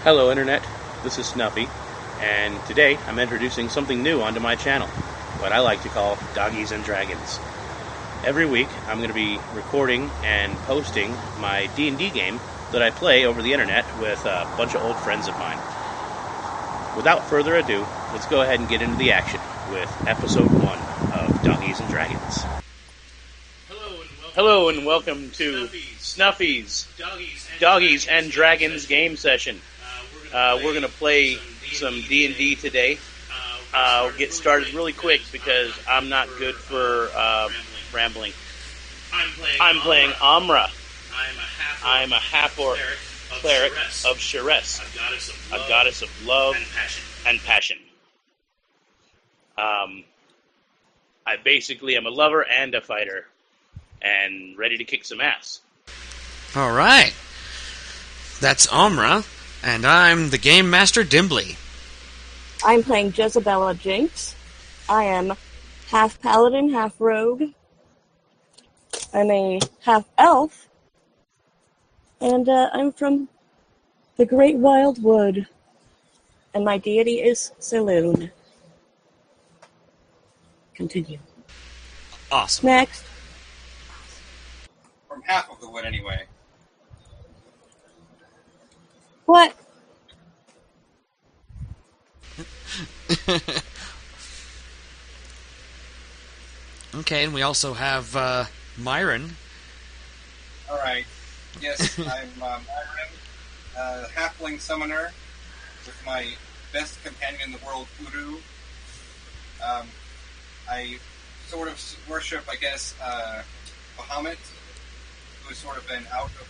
Hello Internet, this is Snuffy, and today I'm introducing something new onto my channel, what I like to call Doggies and Dragons. Every week I'm going to be recording and posting my D&D game that I play over the Internet with a bunch of old friends of mine. Without further ado, let's go ahead and get into the action with Episode 1 of Doggies and Dragons. Hello and welcome to Snuffy's Doggies and Dragons game session. We're going to play some D&D today. I'll get started really quick because I'm not good for rambling. I'm playing Amra. I'm a half-orc cleric of Sheress, a goddess of love and passion. I basically am a lover and a fighter, and ready to kick some ass. Alright. That's Amra, and I'm the Game Master Dimbly. I'm playing Jezebella Jynx. I am half paladin, half rogue. I'm a half elf. And I'm from the Great Wild Wood. And my deity is Saloon. Continue. Awesome. Next. From half of the wood, anyway. What? Okay, and we also have Myron. Alright. Yes, I'm Myron, halfling summoner with my best companion in the world, Uru. I sort of worship, I guess, Bahamut, who's sort of been out of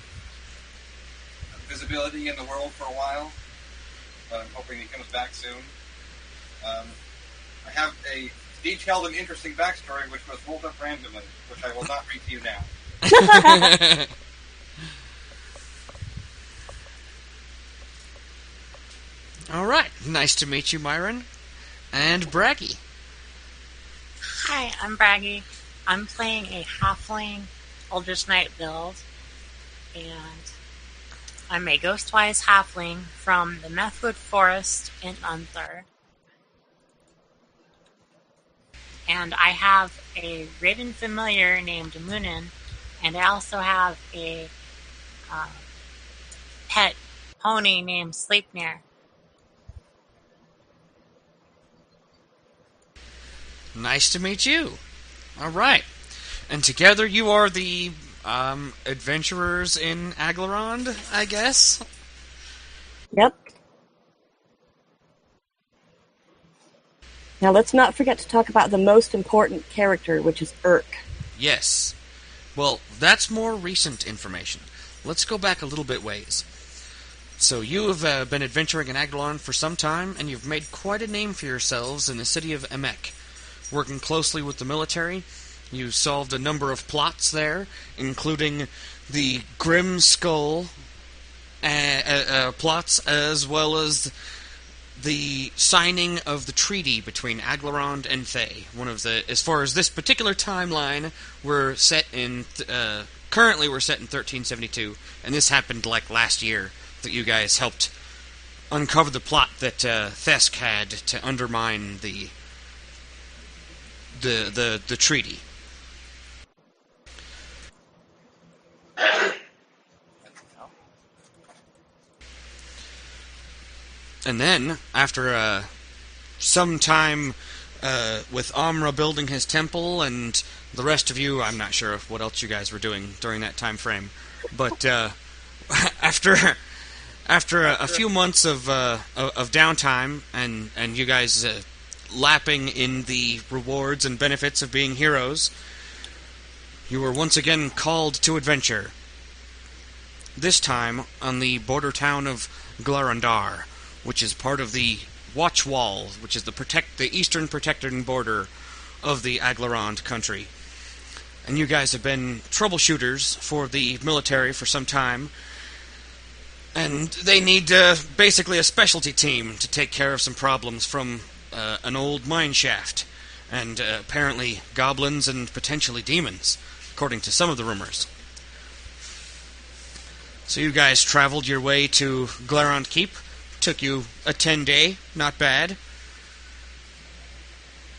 visibility in the world for a while, but I'm hoping he comes back soon. I have a detailed and interesting backstory which was rolled up randomly, which I will not read to you now. Alright, nice to meet you, Myron. And Bragi. Hi, I'm Bragi. I'm playing a halfling Eldritch Knight build, and I'm a Ghostwise halfling from the Methwood Forest in Unther. And I have a Raven familiar named Moonin, and I also have a pet pony named Sleipnir. Nice to meet you. Alright. And together you are the adventurers in Aglarond, I guess? Yep. Now let's not forget to talk about the most important character, which is Urk. Yes. Well, that's more recent information. Let's go back a little bit ways. So you have been adventuring in Aglarond for some time, and you've made quite a name for yourselves in the city of Emek. Working closely with the military, you solved a number of plots there, including the Grim Skull plots, as well as the signing of the treaty between Aglarond and Thay. One of the, as far as this particular timeline, we're set in currently we're set in 1372, and this happened like last year that you guys helped uncover the plot that Thesk had to undermine the treaty. And then, after some time with Amra building his temple and the rest of you, I'm not sure what else you guys were doing during that time frame, but after a few months of downtime and you guys lapping in the rewards and benefits of being heroes, you were once again called to adventure. This time on the border town of Glarondar, which is part of the Watch Wall, which is the eastern protecting border of the Aglarond country. And you guys have been troubleshooters for the military for some time, and they need basically a specialty team to take care of some problems from an old mine shaft, and apparently goblins and potentially demons, according to some of the rumors. So you guys traveled your way to Glarond Keep, took you a 10-day, not bad.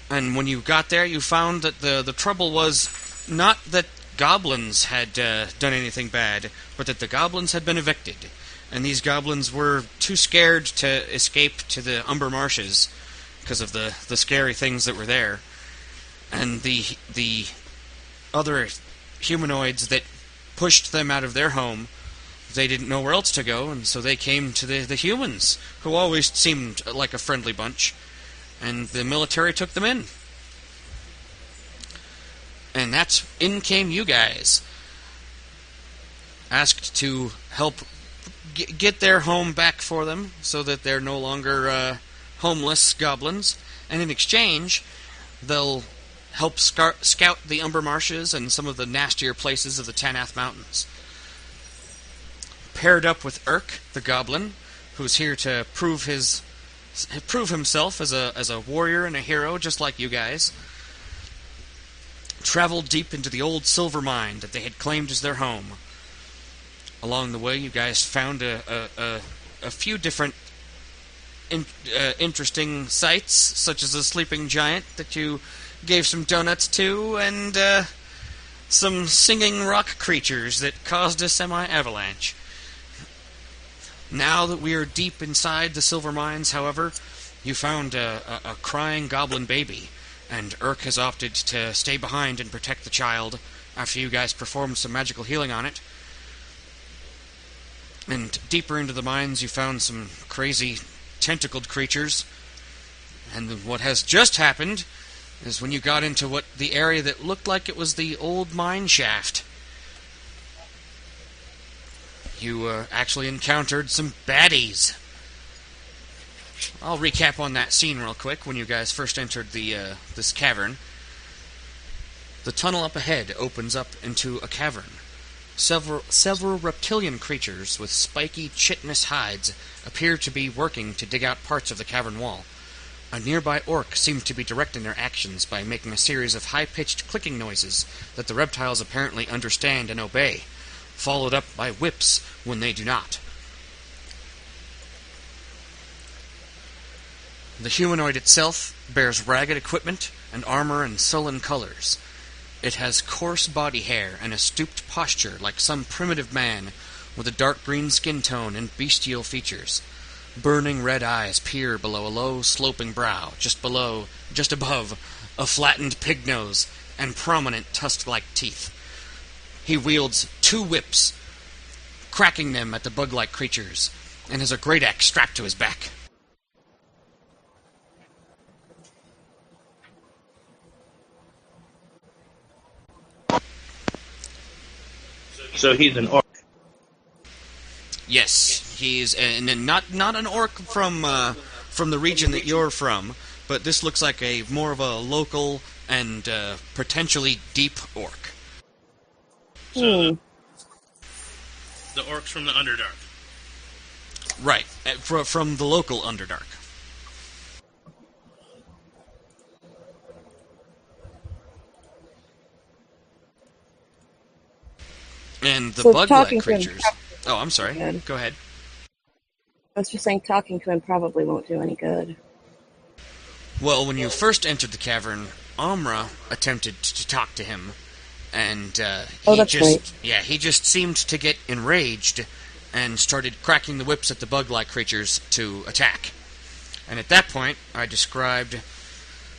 And when you got there, you found that the trouble was not that goblins had done anything bad, but that the goblins had been evicted. And these goblins were too scared to escape to the Umber Marshes because of the scary things that were there. And the other humanoids that pushed them out of their home, they didn't know where else to go, and so they came to the humans, who always seemed like a friendly bunch, and the military took them in. And in came you guys, asked to help get their home back for them, so that they're no longer homeless goblins, and in exchange, they'll help scout the Umber Marshes and some of the nastier places of the Tanath Mountains. Paired up with Urk, the goblin, who's here to prove himself as a warrior and a hero, just like you guys, traveled deep into the old silver mine that they had claimed as their home. Along the way, you guys found a few different interesting sights, such as a sleeping giant that you gave some donuts to, and some singing rock creatures that caused a semi-avalanche. Now that we are deep inside the silver mines, however, you found a crying goblin baby, and Urk has opted to stay behind and protect the child after you guys performed some magical healing on it. And deeper into the mines, you found some crazy tentacled creatures. And what has just happened is when you got into the area that looked like it was the old mine shaft, you actually encountered some baddies. I'll recap on that scene real quick. When you guys first entered this cavern, the tunnel up ahead opens up into a cavern. Several reptilian creatures with spiky, chitinous hides appear to be working to dig out parts of the cavern wall. A nearby orc seemed to be directing their actions by making a series of high-pitched clicking noises that the reptiles apparently understand and obey, followed up by whips when they do not. The humanoid itself bears ragged equipment and armor in sullen colors. It has coarse body hair and a stooped posture like some primitive man with a dark green skin tone and bestial features. Burning red eyes peer below a low, sloping brow, just above a flattened pig nose and prominent tusk-like teeth. He wields 2 whips, cracking them at the bug-like creatures, and has a great axe strapped to his back. So he's an orc. Yes, he's not an orc from the region that you're from, but this looks like more of a local and potentially deep orc. So the orcs from the Underdark. Right, from the local Underdark. And the bug-like creatures... Oh, I'm sorry. Go ahead. I was just saying talking to him probably won't do any good. Well, when you first entered the cavern, Amra attempted to talk to him, and he just seemed to get enraged and started cracking the whips at the bug-like creatures to attack. And at that point, I described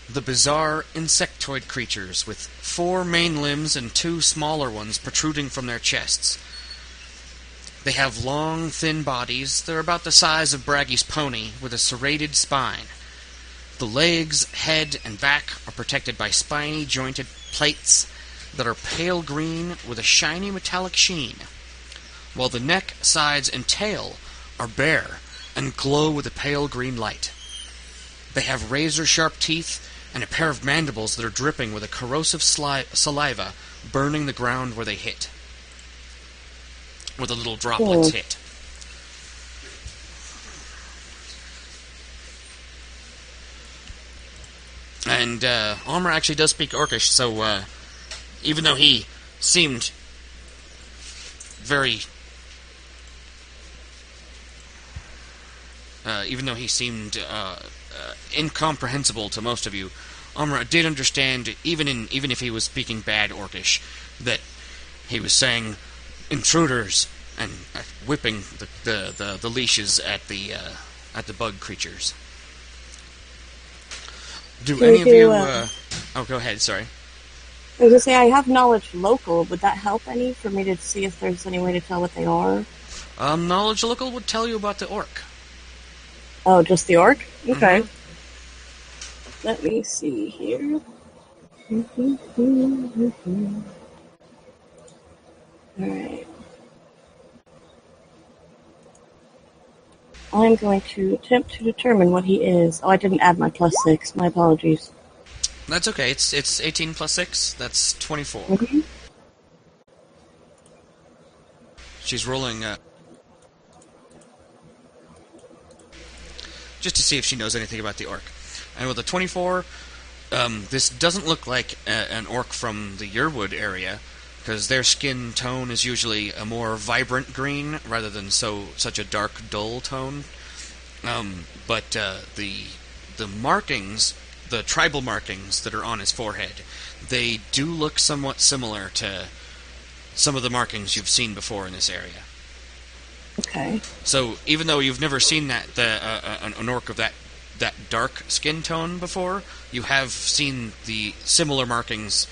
the bizarre insectoid creatures with 4 main limbs and 2 smaller ones protruding from their chests. They have long, thin bodies. They're about the size of Bragi's pony, with a serrated spine. The legs, head, and back are protected by spiny, jointed plates that are pale green with a shiny metallic sheen, while the neck, sides, and tail are bare and glow with a pale green light. They have razor-sharp teeth and a pair of mandibles that are dripping with a corrosive saliva burning the ground where they hit, where the little droplets hit. And Amra actually does speak Orcish, so even though he seemed very even though he seemed incomprehensible to most of you, Amra did understand, even if he was speaking bad Orcish, that he was saying intruders and whipping the leashes at the bug creatures. Do any of you? Oh, go ahead. Sorry. I was going to say, I have knowledge local. Would that help any for me to see if there's any way to tell what they are? Knowledge local would tell you about the orc. Oh, just the orc? Okay. Mm-hmm. Let me see here. Alright. I'm going to attempt to determine what he is. Oh, I didn't add my +6. My apologies. That's okay. It's 18 plus 6. That's 24. Mm-hmm. She's rolling just to see if she knows anything about the orc. And with a 24, this doesn't look like an orc from the Yearwood area, because their skin tone is usually a more vibrant green rather than such a dark, dull tone. But the markings, the tribal markings that are on his forehead, they do look somewhat similar to some of the markings you've seen before in this area. Okay. So even though you've never seen an orc of that dark skin tone before, you have seen the similar markings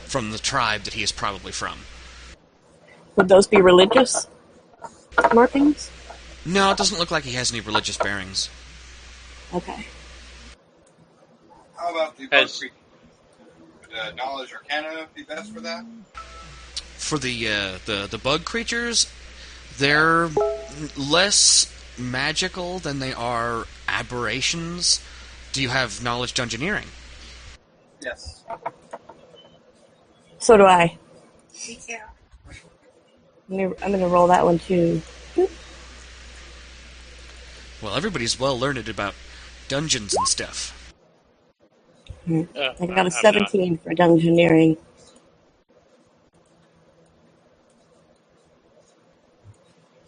from the tribe that he is probably from. Would those be religious markings? No, it doesn't look like he has any religious bearings. Okay. How about the bug creature? Would knowledge arcana be best for that? For the bug creatures, they're less magical than they are aberrations. Do you have knowledge dungeoneering? Yes. So do I. Me too. I'm going to roll that one too. Well, everybody's well learned about dungeons and stuff. I got a 17 for dungeoneering.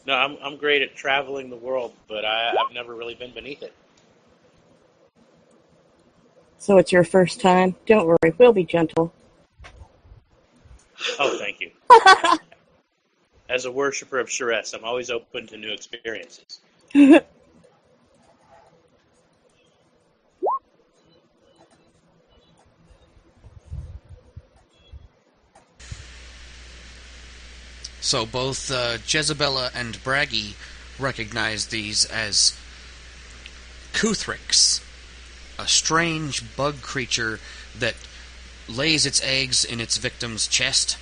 No, I'm great at traveling the world, but I've never really been beneath it. So it's your first time? Don't worry, we'll be gentle. Oh, thank you. As a worshiper of Sharess, I'm always open to new experiences. So both Jezebella and Bragi recognize these as Kuthrix, a strange bug creature that lays its eggs in its victim's chest,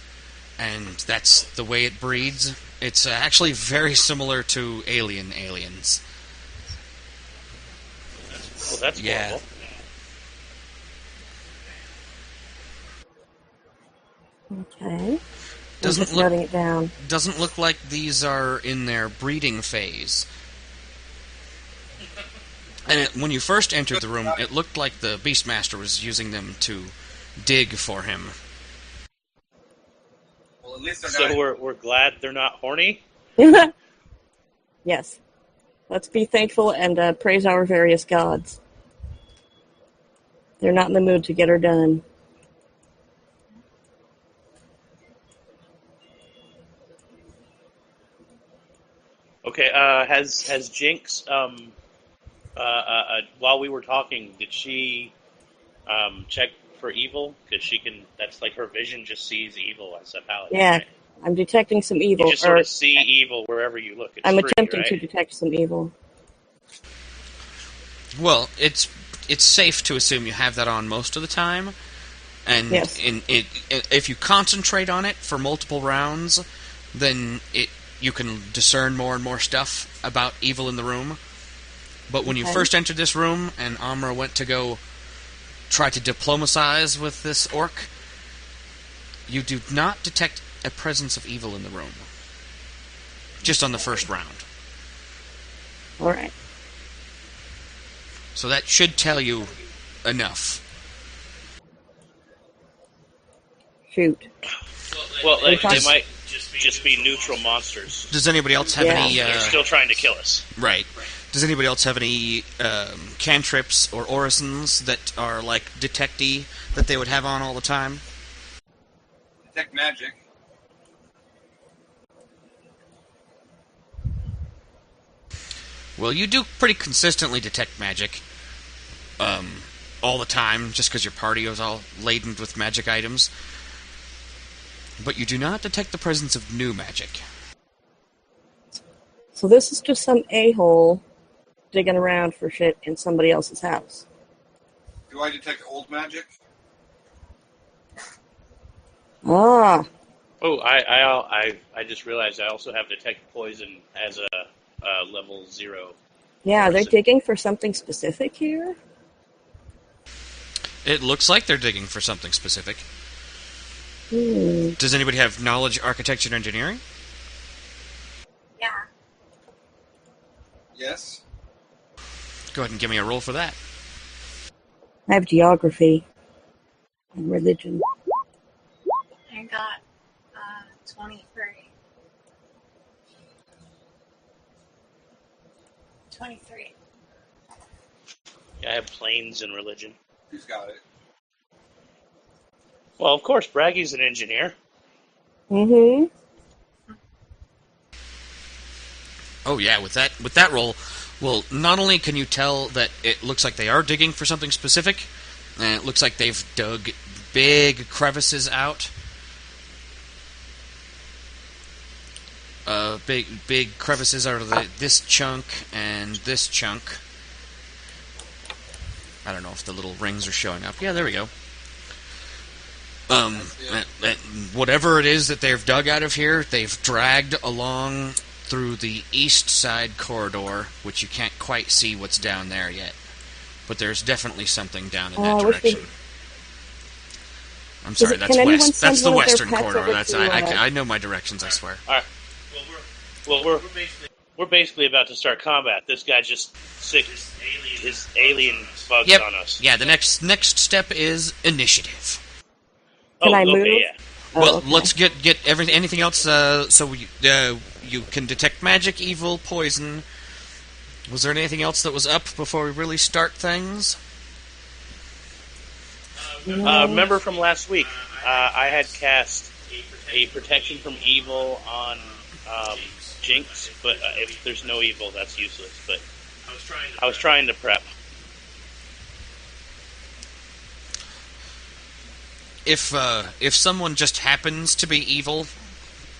and that's the way it breeds. It's actually very similar to aliens. Well, that's horrible. Okay. Doesn't just noting it down. Doesn't look like these are in their breeding phase. And when you first entered the room, it looked like the Beastmaster was using them to dig for him. Well, at least So we're glad they're not horny? Yes. Let's be thankful and praise our various gods. They're not in the mood to get her done. Okay, has Jynx, while we were talking, did she check for evil? Because she can, that's like her vision just sees evil as a paladin. Yeah, right? I'm detecting some evil. You just sort of see evil wherever you look. It's I'm free, attempting right? to detect some evil. Well, it's safe to assume you have that on most of the time, and yes. If you concentrate on it for multiple rounds, then you can discern more and more stuff about evil in the room. But when you first entered this room and Amra went to go try to diplomatize with this orc, you do not detect a presence of evil in the room. Just on the first round. Alright. So that should tell you enough. Shoot. Well, they might just be neutral monsters. Does anybody else have any... They're still trying to kill us. Right. Does anybody else have any cantrips or orisons that are like detecty that they would have on all the time? Detect magic. Well, you do pretty consistently detect magic all the time, just because your party is all laden with magic items. But you do not detect the presence of new magic. So this is just some a-hole digging around for shit in somebody else's house. Do I detect old magic? Ah, Oh, I just realized I also have detect poison as a level 0. yeah, are they Orison. digging for something specific here? It looks like they're digging for something specific. Hmm. Does anybody have knowledge, architecture, and engineering? Yeah. Yes. Go ahead and give me a roll for that. I have geography and religion. I got 23. 23. Yeah, I have planes and religion. Who's got it? Well, of course, Bragi's an engineer. Mm-hmm. Oh yeah, with that roll, well, not only can you tell that it looks like they are digging for something specific, and it looks like they've dug big crevices out. Big crevices out of this chunk and this chunk. I don't know if the little rings are showing up. Yeah, there we go. Whatever it is that they've dug out of here, they've dragged along through the east side corridor, which you can't quite see what's down there yet. But there's definitely something down in that direction. I'm sorry, that's west. That's the western corridor. That's I know my directions, I swear. All right. Well, we're basically about to start combat. This guy just sick his alien bugs on us. Yeah, the next step is initiative. Can I move? Okay, yeah. Well, okay. let's get anything else. So you can detect magic, evil, poison. Was there anything else that was up before we really start things? Remember from last week, I had cast a protection from evil on Jynx, but if there's no evil, that's useless. But I was trying to prep. If someone just happens to be evil,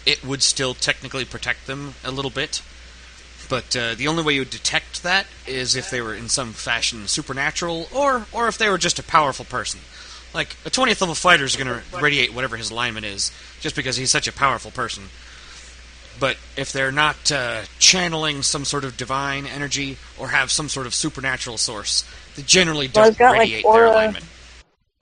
it would still technically protect them a little bit. But the only way you would detect that is if they were in some fashion supernatural, or if they were just a powerful person. Like, a 20th level fighter is going to radiate whatever his alignment is, just because he's such a powerful person. But if they're not channeling some sort of divine energy, or have some sort of supernatural source, they generally don't radiate their alignment.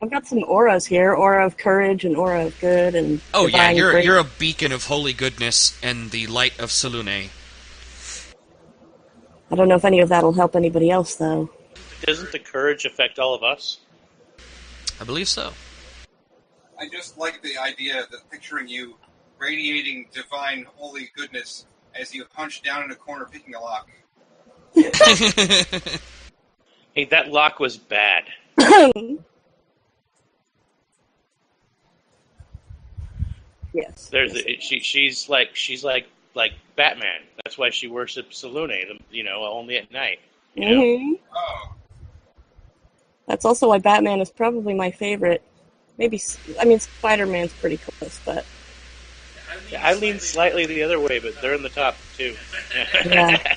I've got some auras here, aura of courage and aura of good and Oh yeah, divine you're a beacon of holy goodness and the light of Selune. I don't know if any of that will help anybody else, though. Doesn't the courage affect all of us? I believe so. I just like the idea that picturing you radiating divine holy goodness as you hunch down in a corner picking a lock. Hey, that lock was bad. Yes. She's like Batman. That's why she worships Selune, only at night. Mm-hmm. Oh. That's also why Batman is probably my favorite. Spider-Man's pretty close, but... Yeah, I lean slightly the other way, but they're in the top, too. Yeah.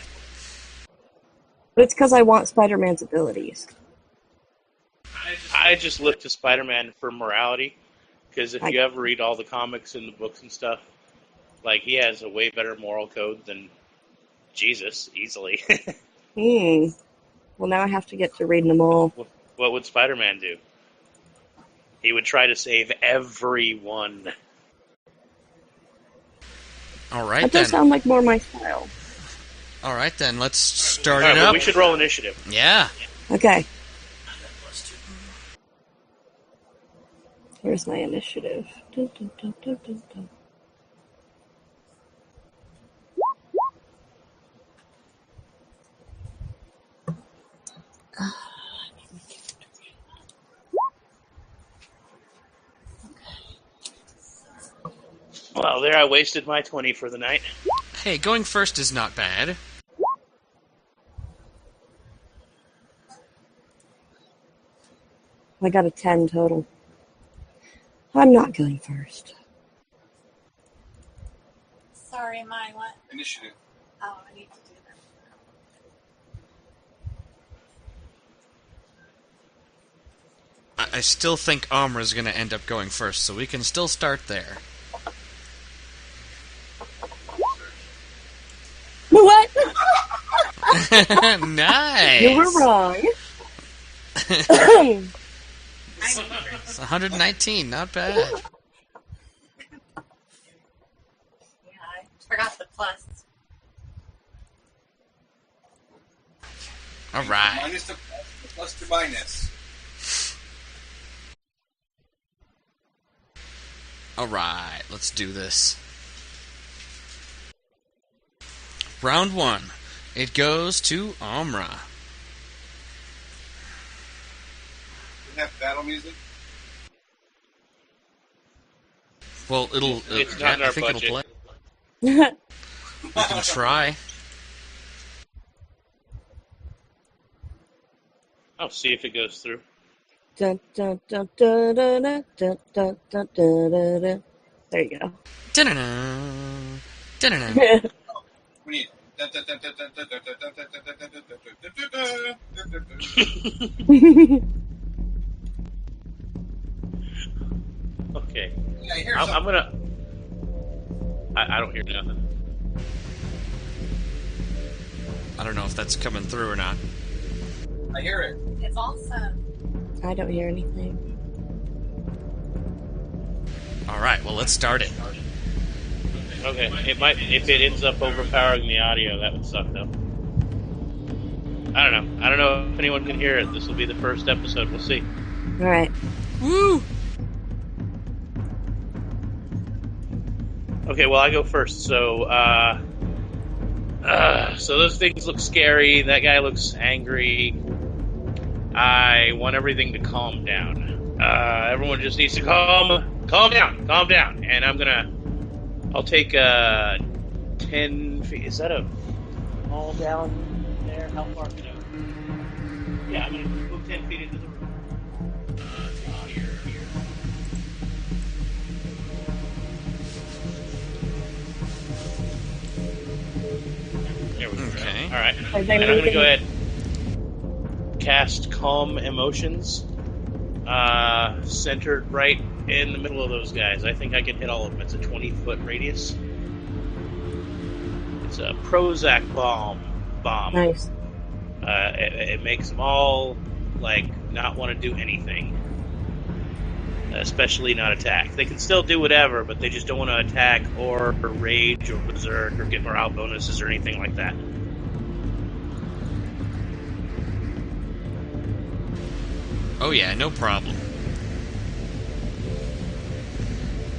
But it's because I want Spider-Man's abilities. I just look to Spider-Man for morality, because if you ever read all the comics and the books and stuff, like, he has a way better moral code than Jesus, easily. Well, now I have to get to reading them all. What would Spider-Man do? He would try to save everyone. All right, that does sound like more my style. All right, then. Let's start it up. We should roll initiative. Yeah. Okay. Here's my initiative. Dun, dun, dun, dun, dun, dun. Well, there I wasted my 20 for the night. Hey, going first is not bad. I got a 10 total. I'm not going first. Sorry, my what? Initiative. Oh, I need to do that. I still think Amra's going to end up going first, so we can still start there. What? Nice! You were wrong. It's 119, not bad. Yeah, I forgot the plus. Alright. Minus the plus to minus. Alright, let's do this. Round 1. It goes to Amra. We have battle music. Well, It's not in our I think budget. it'll play. We can try. I'll see if it goes through. Dun, dun, dun, dun, dun, dun, dun, dun, dun, dun, dun. There you go. Da-na-na. Da-na-na. We need. Okay. Yeah, I hear I'm something. gonna... I don't hear nothing. I don't know if that's coming through or not. I hear it. It's awesome. I don't hear anything. Alright, well, let's start it. Okay, it might... If it ends up overpowering the audio, that would suck, though. I don't know. I don't know if anyone can hear it. This will be the first episode. We'll see. All right. Woo! Okay, well, I go first. So those things look scary. That guy looks angry. I want everything to calm down. Everyone just needs to calm down. And I'll take 10 feet. Is that a all down there? How far? No. Yeah, I'm gonna move 10 feet into the room. Here. There we go. Okay. All right. Are they And I'm going to moving? go ahead cast Calm Emotions, centered right in the middle of those guys. I think I can hit all of them. It's a 20-foot radius. It's a Prozac bomb. Nice. It makes them all, not want to do anything. Especially not attack. They can still do whatever, but they just don't want to attack or rage or berserk or get morale bonuses or anything like that. Oh yeah, no problem.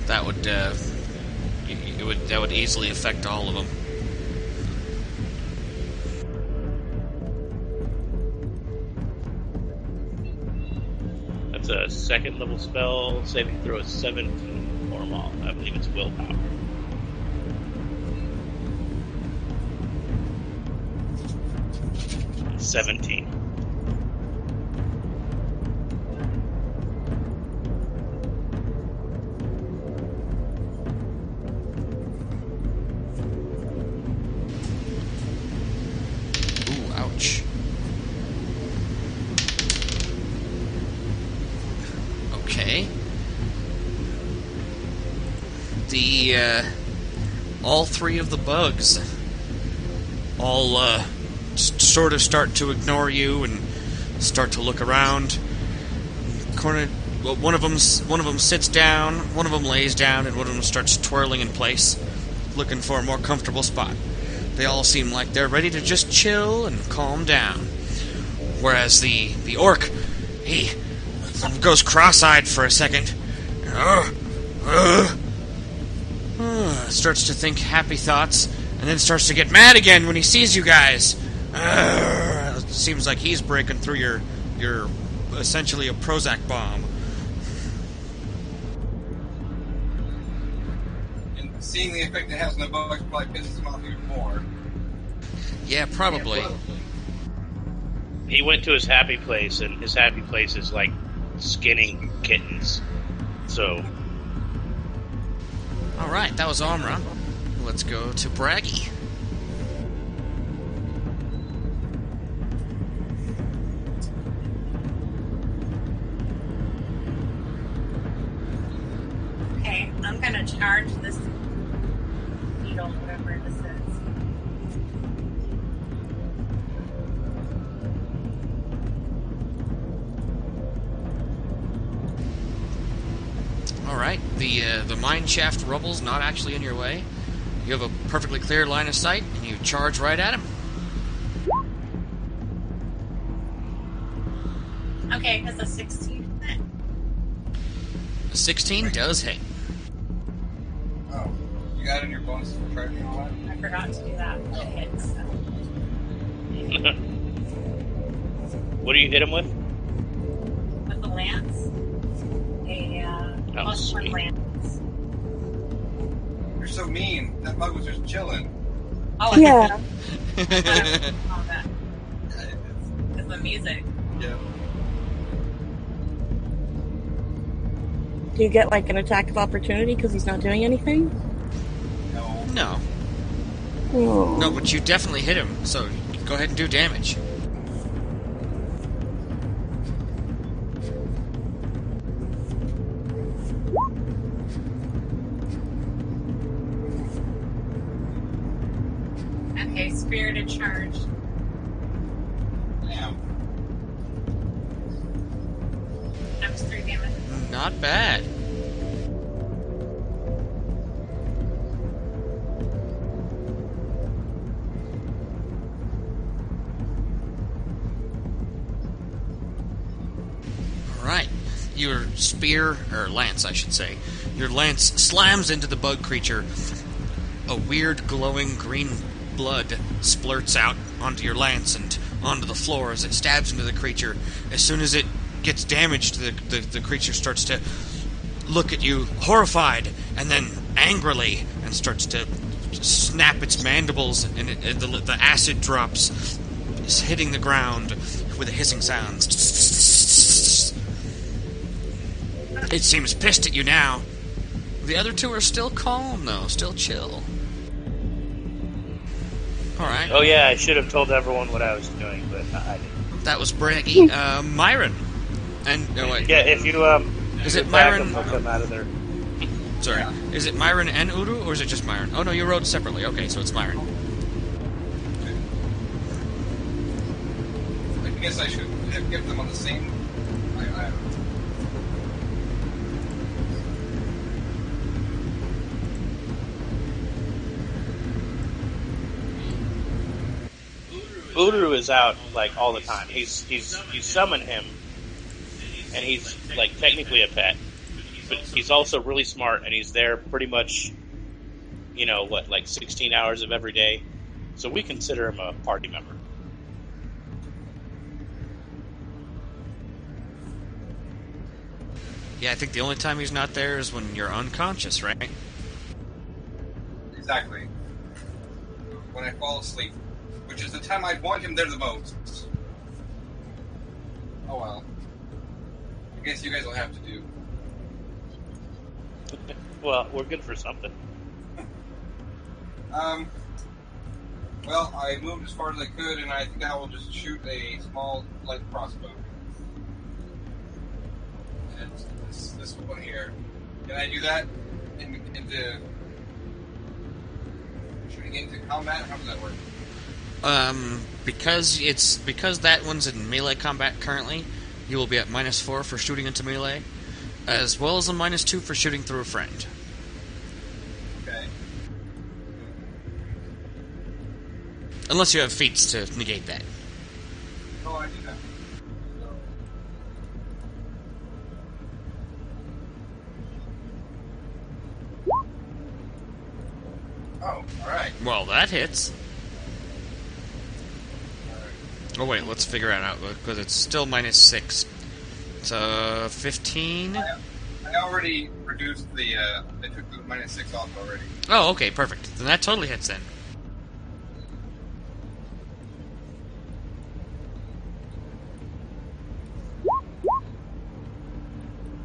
That would that would easily affect all of them. That's a second level spell. Saving throw is 17 or more. I believe it's willpower. It's 17. Ooh, ouch. Okay. All three of the bugs all sort of start to ignore you and start to look around. One of them sits down, one of them lays down, and one of them starts twirling in place, looking for a more comfortable spot. They all seem like they're ready to just chill and calm down. Whereas the orc, he goes cross-eyed for a second. Starts to think happy thoughts, and then starts to get mad again when he sees you guys. seems like he's breaking through your essentially a Prozac bomb. And seeing the effect it has on the bugs probably pisses him off even more. Yeah, probably. He went to his happy place, and his happy place is like skinning kittens. So. Alright, that was Amra. Let's go to Bragi. Okay, I'm gonna charge this needle, whatever this is. Alright, the mine shaft rubble's not actually in your way. You have a perfectly clear line of sight, and you charge right at him. Okay, has a 16 hit? A 16 does hit. Oh, you got it in your bonus for charging and all that? I forgot to do that. It hits. So. What do you hit him with? With the lance. Plus sweet. 1 lance. You're so mean. That bug was just chilling. Oh, Yeah. Oh, that. It's the music. Yeah. Do you get like an attack of opportunity because he's not doing anything? No. No. Oh. No, but you definitely hit him, so go ahead and do damage. Okay, spirited charge. Damn. That was 3 damage. Not bad. Alright. Your spear, or lance, I should say. Your lance slams into the bug creature. A weird glowing green blood splurts out onto your lance and onto the floor as it stabs into the creature. As soon as it gets damaged, the creature starts to look at you horrified and then angrily and starts to snap its mandibles, and the acid drops, hitting the ground with a hissing sound. It seems pissed at you now. The other two are still calm, though, still chill. Alright. Oh yeah, I should have told everyone what I was doing, but I didn't. That was Bragi. Myron. And, no, wait. Yeah, if you Is it attack Myron? them, they'll come out of there. Sorry. Yeah. Is it Myron and Uru, or is it just Myron? Oh, no, you rode separately. Okay, so it's Myron. I guess I should have kept them on the same. I Uru is out like all the time. You summon him, and he's like technically a pet, but he's also really smart, and he's there pretty much, like 16 hours of every day. So we consider him a party member. Yeah, I think the only time he's not there is when you're unconscious, right? Exactly. When I fall asleep, which is the time I'd want him there the most. Oh well. I guess you guys will have to do. Well, we're good for something. Well, I moved as far as I could, and I think I will just shoot a small light crossbow. And this one here. Can I do that into shooting into combat? How does that work? Because that one's in melee combat currently, you will be at -4 for shooting into melee, as well as a -2 for shooting through a friend. Okay. Unless you have feats to negate that. Oh, I do that. Oh, alright. Well, that hits. Oh wait, let's figure it out, because it's still -6. So, 15? I already reduced the, I took the -6 off already. Oh, okay, perfect. Then that totally hits then.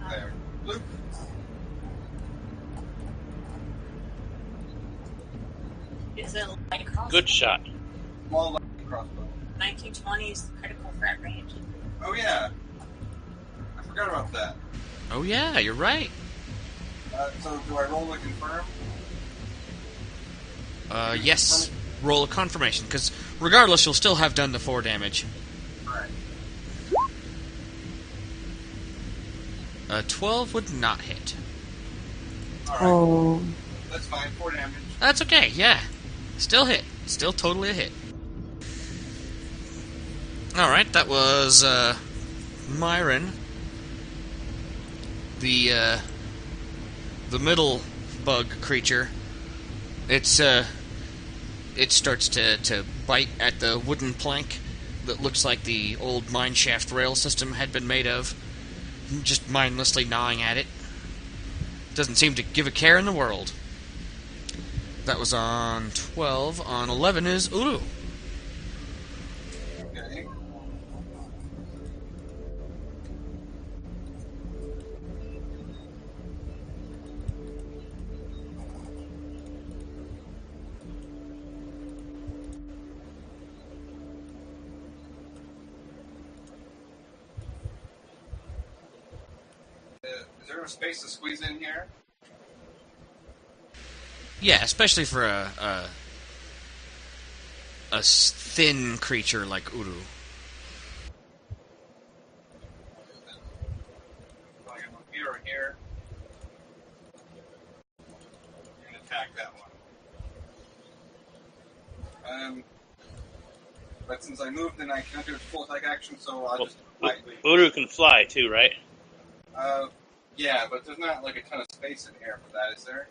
There. Bloop. Is it light crossbow? Good shot. Small light crossbow. 1920s critical threat range. Oh yeah. I forgot about that. Oh yeah, you're right. So do I roll to confirm? Yes. Roll a confirmation, because regardless, you'll still have done the 4 damage. Alright. 12 would not hit. Alright. Oh. That's fine. 4 damage. That's okay, yeah. Still hit. Still totally a hit. Alright, that was, Myron. The middle bug creature. It starts to bite at the wooden plank that looks like the old mineshaft rail system had been made of. Just mindlessly gnawing at it. Doesn't seem to give a care in the world. That was on 12. On 11 is Uru. Okay. Is there a space to squeeze in here? Yeah, especially for a thin creature like Uru. Probably gonna go here or here. And attack that one. But since I moved, then I can't do a full attack action, so I'll just lightly. Uru can fly too, right? Yeah, but there's not like a ton of space in here for that, is there?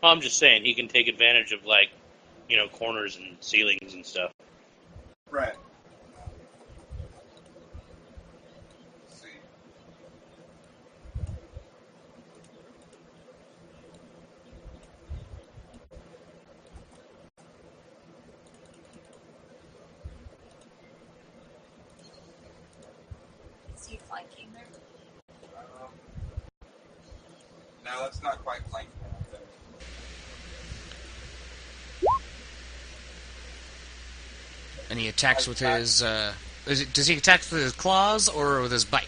Well, I'm just saying he can take advantage of corners and ceilings and stuff. Right. Let's see. Is he flanking there? No, that's not quite flanking. And he attacks with his, does he attack with his claws or with his bite?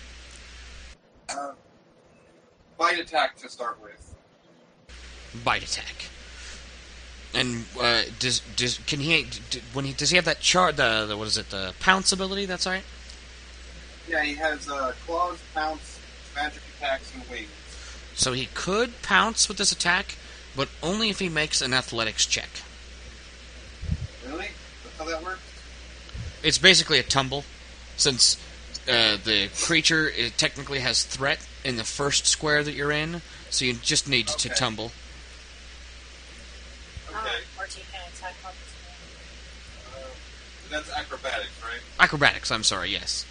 Bite attack to start with. Bite attack. And, does he have that the pounce ability, that's right? Yeah, he has, claws, pounce, magic attacks, and wings. So he could pounce with this attack, but only if he makes an athletics check. Really? That's how that works? It's basically a tumble, since the creature technically has threat in the first square that you're in, so you just need to tumble. Okay. Or you can attack on this That's acrobatics, right? Acrobatics, I'm sorry, yes.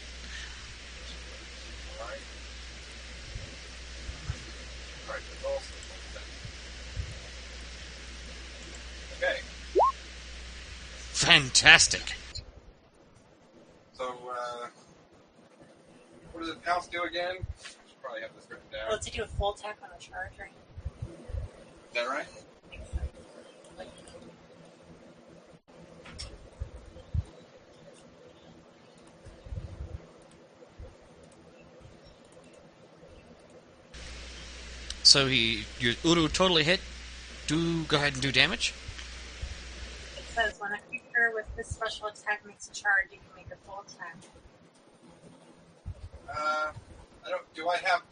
Alright. Alright, that's also okay. Fantastic. So, what does it pounce do again? I should probably have this written down. Well, to do a full attack on a charge, right? Is that right? So your Uru totally hit. Go ahead and do damage. It says when a creature with this special attack makes a charge, you can make a full attack. Do I have...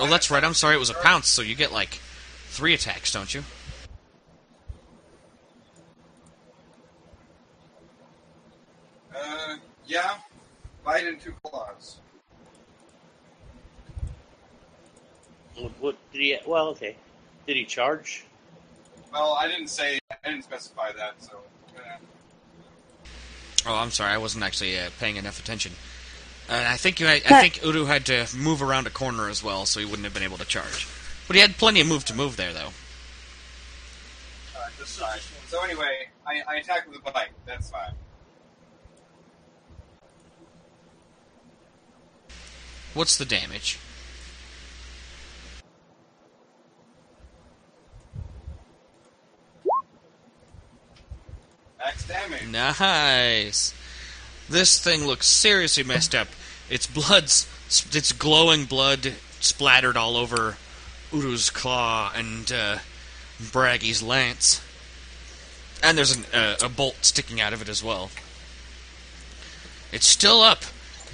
Oh, that's right, I'm sorry, it was a pounce, so you get, 3 attacks, don't you? Yeah. Bite and 2 claws. What did he? Well, okay. Did he charge? Well, I didn't specify that, so... Oh, I'm sorry. I wasn't actually paying enough attention. I think I think Uru had to move around a corner as well, so he wouldn't have been able to charge. But he had plenty of move there, though. Alright, that's fine. So anyway, I attack with a bite. That's fine. What's the damage? Max damage. Nice. This thing looks seriously messed up. Its glowing blood splattered all over Uru's claw and Bragi's lance. And there's a bolt sticking out of it as well. It's still up,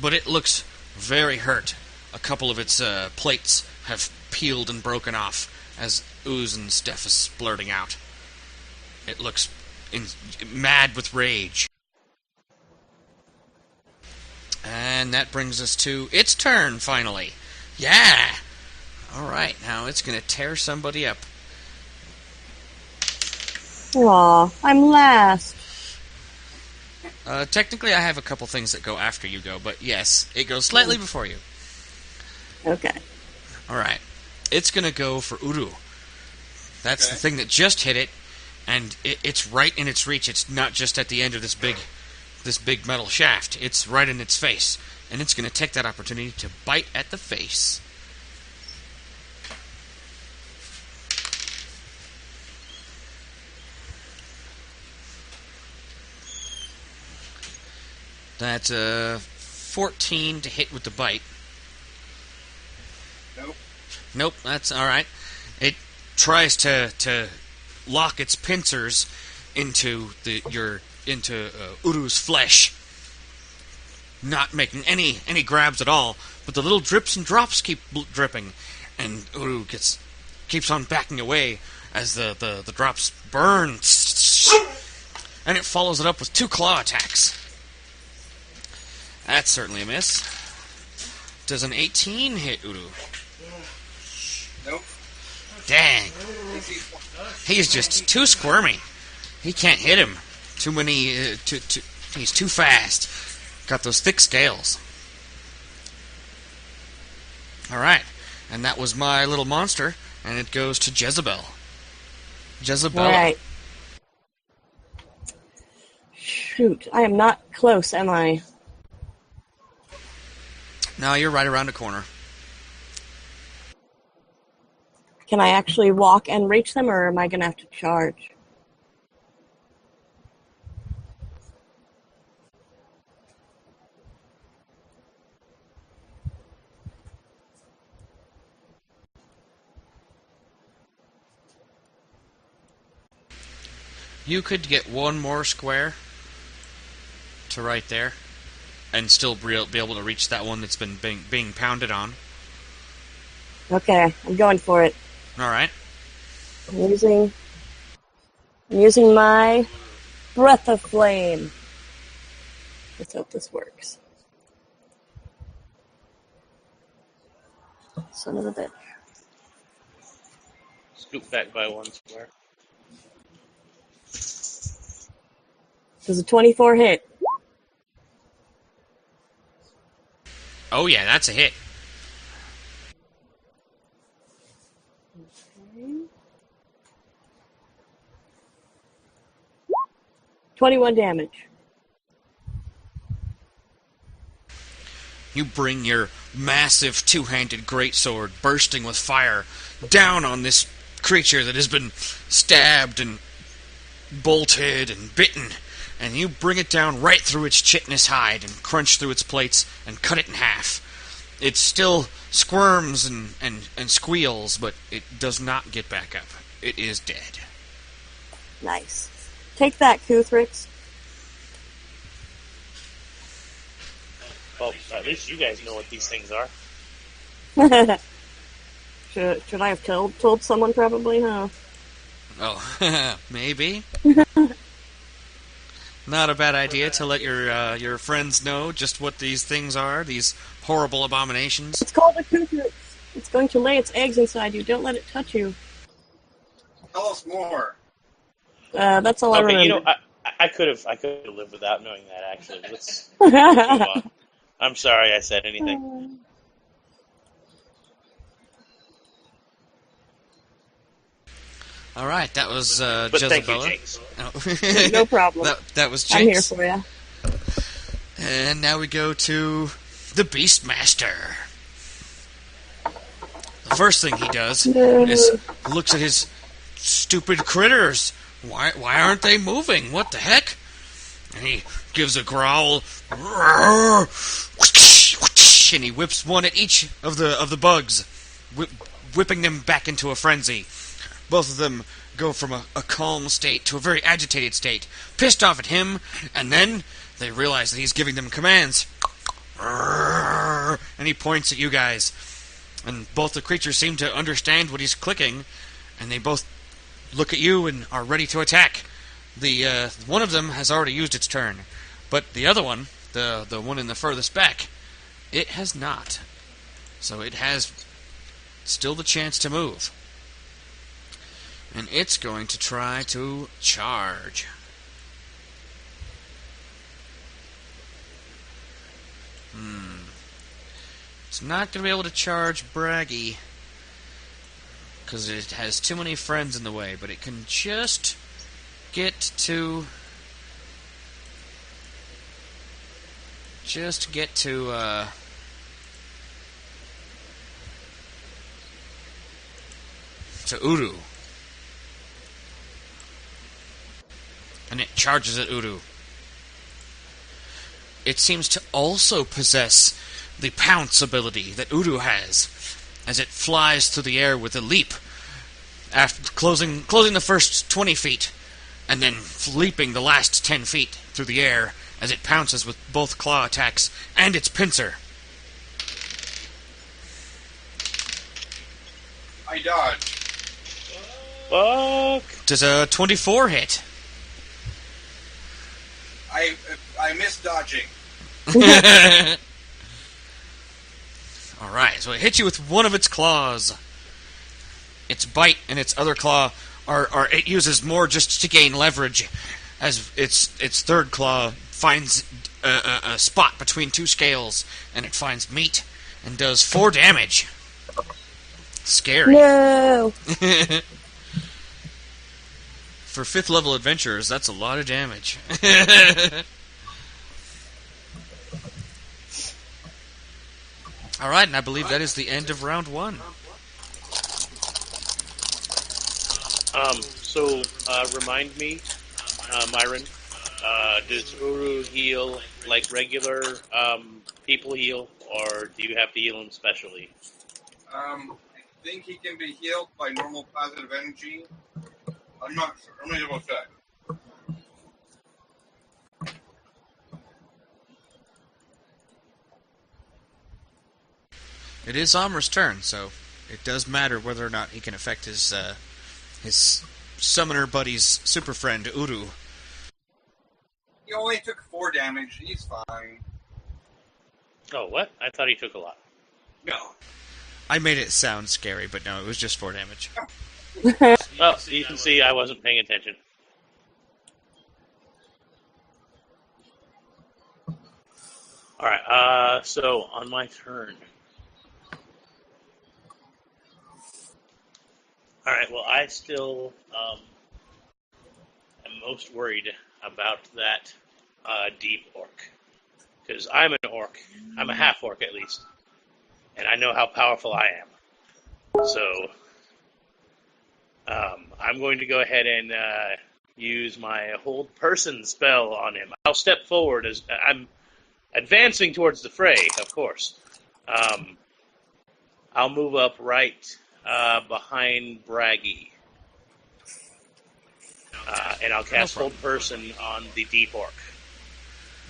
but it looks very hurt. A couple of its plates have peeled and broken off as ooze and stuff is splurting out. It looks mad with rage. And that brings us to its turn, finally. Yeah! Alright, now it's going to tear somebody up. Aw, I'm last. Technically, I have a couple things that go after you go, but yes, it goes slightly before you. Okay. Alright. It's going to go for Uru. That's the thing that just hit it, and it's right in its reach. It's not just at the end of this big metal shaft. It's right in its face, and it's going to take that opportunity to bite at the face. That's 14 to hit with the bite. Nope, that's alright. It tries to lock its pincers into Uru's flesh, not making any grabs at all, but the little drips and drops keep dripping, and Uru keeps on backing away as the drops burn, and it follows it up with 2 claw attacks. That's certainly a miss. Does an 18 hit Uru? Nope. Dang. He's just too squirmy. He can't hit him. Too many. He's too fast. Got those thick scales. Alright. And that was my little monster. And it goes to Jezebel. Jezebel. Alright. Shoot. I am not close, am I? No, you're right around the corner. Can I actually walk and reach them, or am I going to have to charge? You could get one more square to right there, and still be able to reach that one that's been being pounded on. Okay, I'm going for it. Alright. I'm using my Breath of Flame. Let's hope this works. Son of a bitch. Scoop back by 1 square. Does a 24 hit? Oh yeah, that's a hit. Okay. 21 damage. You bring your massive two-handed greatsword bursting with fire down on this creature that has been stabbed and bolted and bitten, and you bring it down right through its chitinous hide and crunch through its plates and cut it in half. It still squirms and squeals, but it does not get back up. It is dead. Nice. Take that, Kuthrix. Well, at least you guys know what these things are. Should I have told someone probably, huh? Oh, maybe. Not a bad idea to let your friends know just what these things are, these horrible abominations. It's called a Kuthrix. It's going to lay its eggs inside you. Don't let it touch you. Tell us more. That's all I remember. You know, I could have lived without knowing that. Actually, let's move on. I'm sorry I said anything. All right, that was But Jezebel. thank you, Jynx. Oh. No problem. That was I'm here Jynx. for you. And now we go to the Beastmaster. The first thing he does is looks at his stupid critters. Why aren't they moving? What the heck? And he gives a growl, and he whips one at each of the bugs, whipping them back into a frenzy. Both of them go from a calm state to a very agitated state, pissed off at him, and then they realize that he's giving them commands. And he points at you guys. And both the creatures seem to understand what he's clicking, and they both look at you and are ready to attack. The one of them has already used its turn, but the other one, the one in the furthest back, it has not. So it has still the chance to move. And it's going to try to charge. It's not going to be able to charge Bragi because it has too many friends in the way, but it can just get to Uru. And it charges at Uru. It seems to also possess the pounce ability that Uru has, as it flies through the air with a leap, after closing the first 20 feet, and then leaping the last 10 feet through the air as it pounces with both claw attacks and its pincer. I dodge. Fuck. Does a 24 hit? I miss dodging. Alright, so it hits you with one of its claws. Its bite and its other claw it uses more just to gain leverage, as its third claw finds a spot between two scales, and it finds meat and does 4 damage. Scary. No. For 5th level adventurers, that's a lot of damage. Alright, and I believe that is the end of round 1. So, remind me, Myron, does Uru heal like regular people heal, or do you have to heal him specially? I think he can be healed by normal positive energy. I'm not sure. I'm going to double check. It is Amra's turn, so it does matter whether or not he can affect his summoner buddy's super friend, Uru. He only took 4 damage. He's fine. Oh, what? I thought he took a lot. No. I made it sound scary, but no, it was just 4 damage. Well, you can see I wasn't paying attention. Alright, so on my turn. Alright, well, I still am most worried about that deep orc. Because I'm an orc. I'm a half-orc, at least. And I know how powerful I am. So, I'm going to go ahead and use my Hold Person spell on him. I'll step forward as I'm advancing towards the fray, of course. I'll move up right behind Bragi. And I'll cast Hold Person on the deep orc.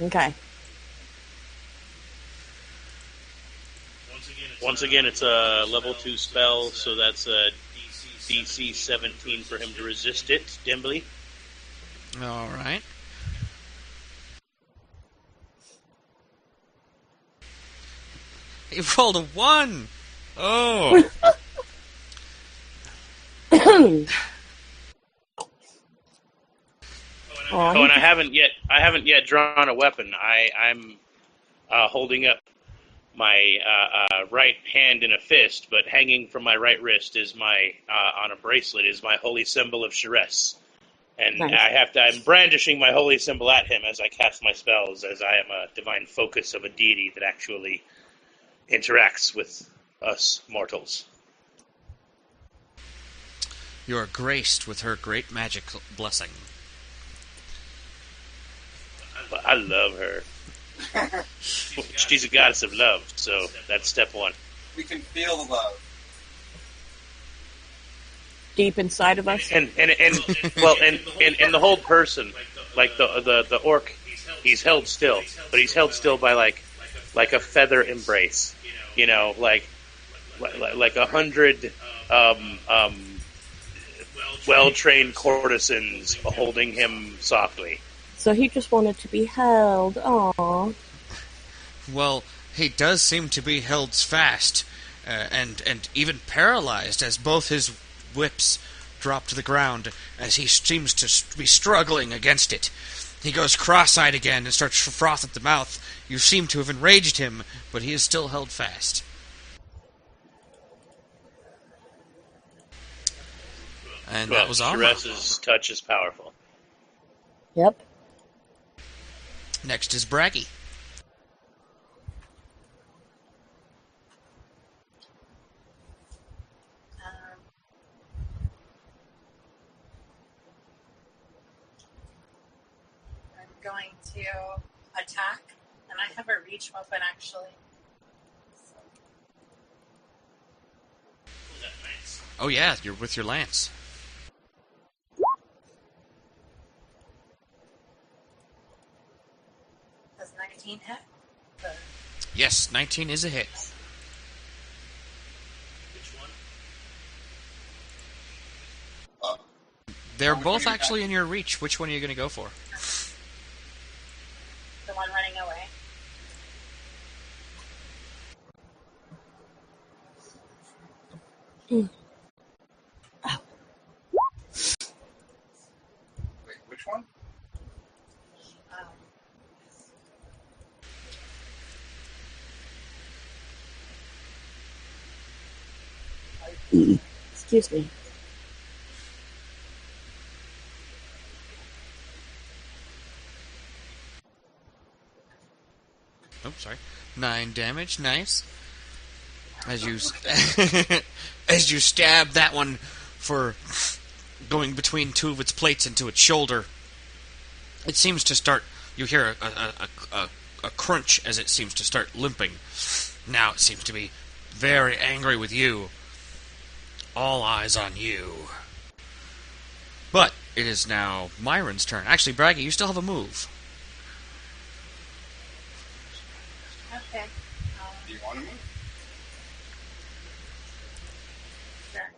Okay. Once again, it's a level 2 spell, so that's a DC 17 for him to resist it, Dimbly. Alright. He rolled a 1! Oh! Oh, and I haven't yet drawn a weapon. I'm holding up my right hand in a fist, but hanging from my right wrist is my on a bracelet is my holy symbol of Shress. And Nice. I'm brandishing my holy symbol at him as I cast my spells, as I am a divine focus of a deity that actually interacts with us mortals. You are graced with her great magic blessing. I love her. She's a goddess of love, so that's step one. We can feel the love. Deep inside of us. And the whole person, like the orc, he's held still, but he's held still by like a feather embrace, like 100 well-trained courtesans holding him softly. So he just wanted to be held. Aww. Well, he does seem to be held fast, and even paralyzed, as both his whips drop to the ground, as he seems to be struggling against it. He goes cross-eyed again and starts to froth at the mouth. You seem to have enraged him, but he is still held fast. And that was Amra. Shress's touch is powerful. Yep. Next is Bragi. I'm going to attack, and I have a reach weapon actually. Oh yeah, you're with your lance. Does 19 hit? Yes, 19 is a hit. Which one? They're both actually in your reach. Which one are you going to go for? The one running away. Wait, which one? Excuse me. Oh, sorry. 9 damage. Nice. As you as you stab that one for going between two of its plates into its shoulder, it seems to start. You hear a crunch as it seems to start limping. Now it seems to be very angry with you. All eyes on you. But it is now Myron's turn. Actually, Bragi, you still have a move. Okay. Do you want to move? Sure.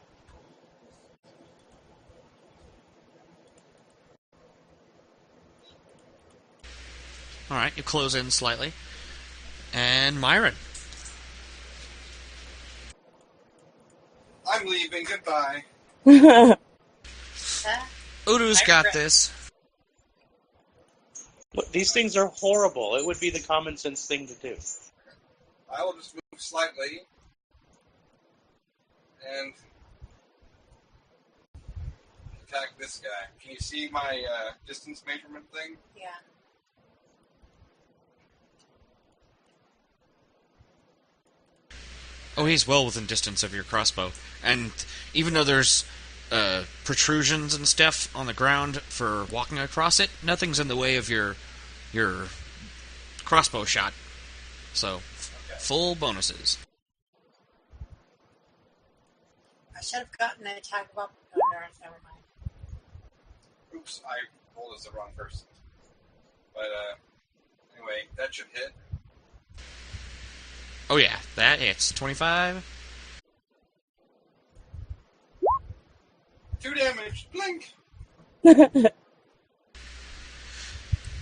Alright, you close in slightly. And Myron. I'm leaving. Goodbye. Udu's got this. Look, these things are horrible. It would be the common sense thing to do. I will just move slightly. And attack this guy. Can you see my distance measurement thing? Yeah. Oh, he's well within distance of your crossbow. And even though there's protrusions and stuff on the ground for walking across it, nothing's in the way of your crossbow shot. So, Okay. full bonuses. I should have gotten an attack of opportunity. Oh, never mind. Oops, I rolled as the wrong person. But anyway, that should hit. Oh yeah, that hits. 25. 2 damage. Blink.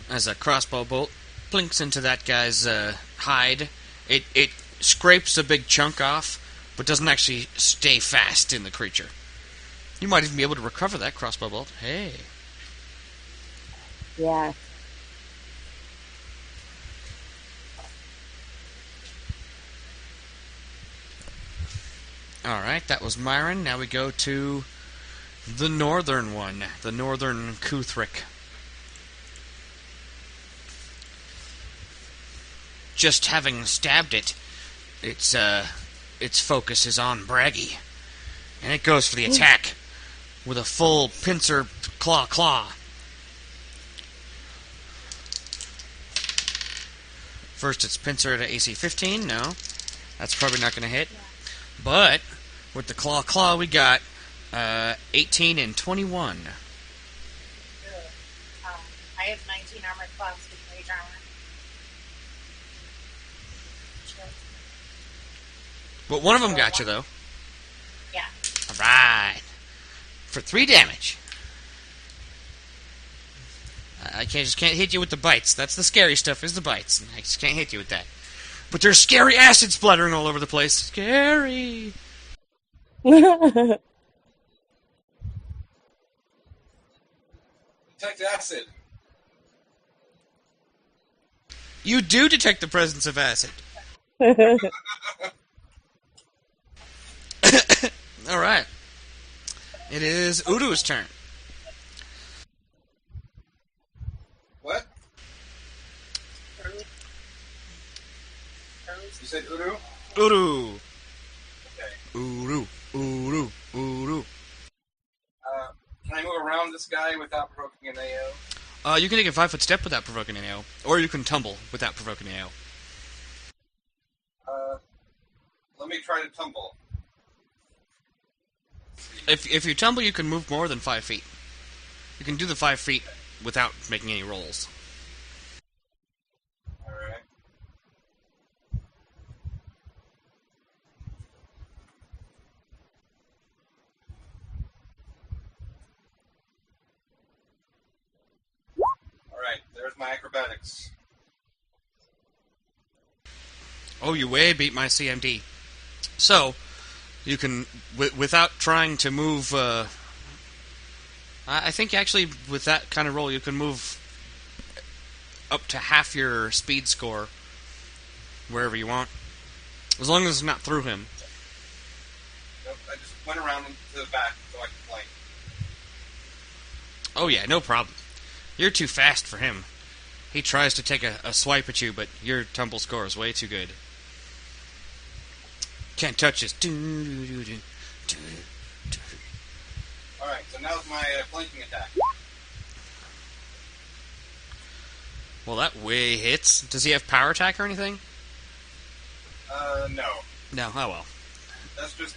As a crossbow bolt blinks into that guy's hide, it scrapes a big chunk off, but doesn't actually stay fast in the creature. You might even be able to recover that crossbow bolt. Hey. Yeah. Alright, that was Myron. Now we go to the northern one, the northern Kuthric. Just having stabbed it, its focus is on Bragi. And it goes for the attack with a full pincer claw. First it's pincer at AC 15, no. That's probably not going to hit. But with the claw we got 18 and 21. I have 19 armor class with mage armor. But one of them got you, though. Yeah. Alright. For 3 damage. I just can't hit you with the bites. That's the scary stuff, is the bites. I just can't hit you with that. But there's scary acid splattering all over the place. Scary! Detect acid. You do detect the presence of acid. Alright. It is Uru's turn. What? You said Uru? Uru. Okay. Uru. Can I move around this guy without provoking an AO? You can take a 5-foot step without provoking an AO. Or you can tumble without provoking an AO. Let me try to tumble. If you tumble, you can move more than 5 feet. You can do the 5 feet without making any rolls. Alright. Alright, there's my acrobatics. Oh, you way beat my CMD. So, you can, without trying to move, I think actually with that kind of roll you can move up to half your speed score wherever you want. As long as it's not through him. Nope, I just went around to the back so I could flank. Oh yeah, no problem. You're too fast for him. He tries to take a swipe at you, but your tumble score is way too good. Can't touch this. Alright, so now's my flanking attack. Well, that way hits. Does he have power attack or anything? No. No, oh well. That's just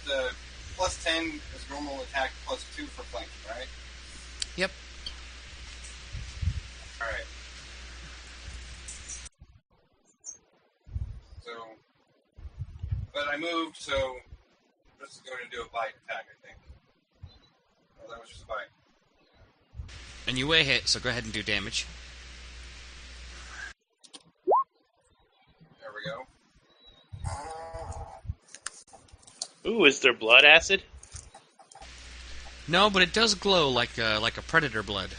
plus 10 is normal attack, plus 2 for flanking, right? Yep. Alright. So, but I moved, so I'm just going to do a bite attack, I think. Oh, that was just a bite. And you way hit, so go ahead and do damage. There we go. Ooh, is there blood acid? No, but it does glow like a predator blood.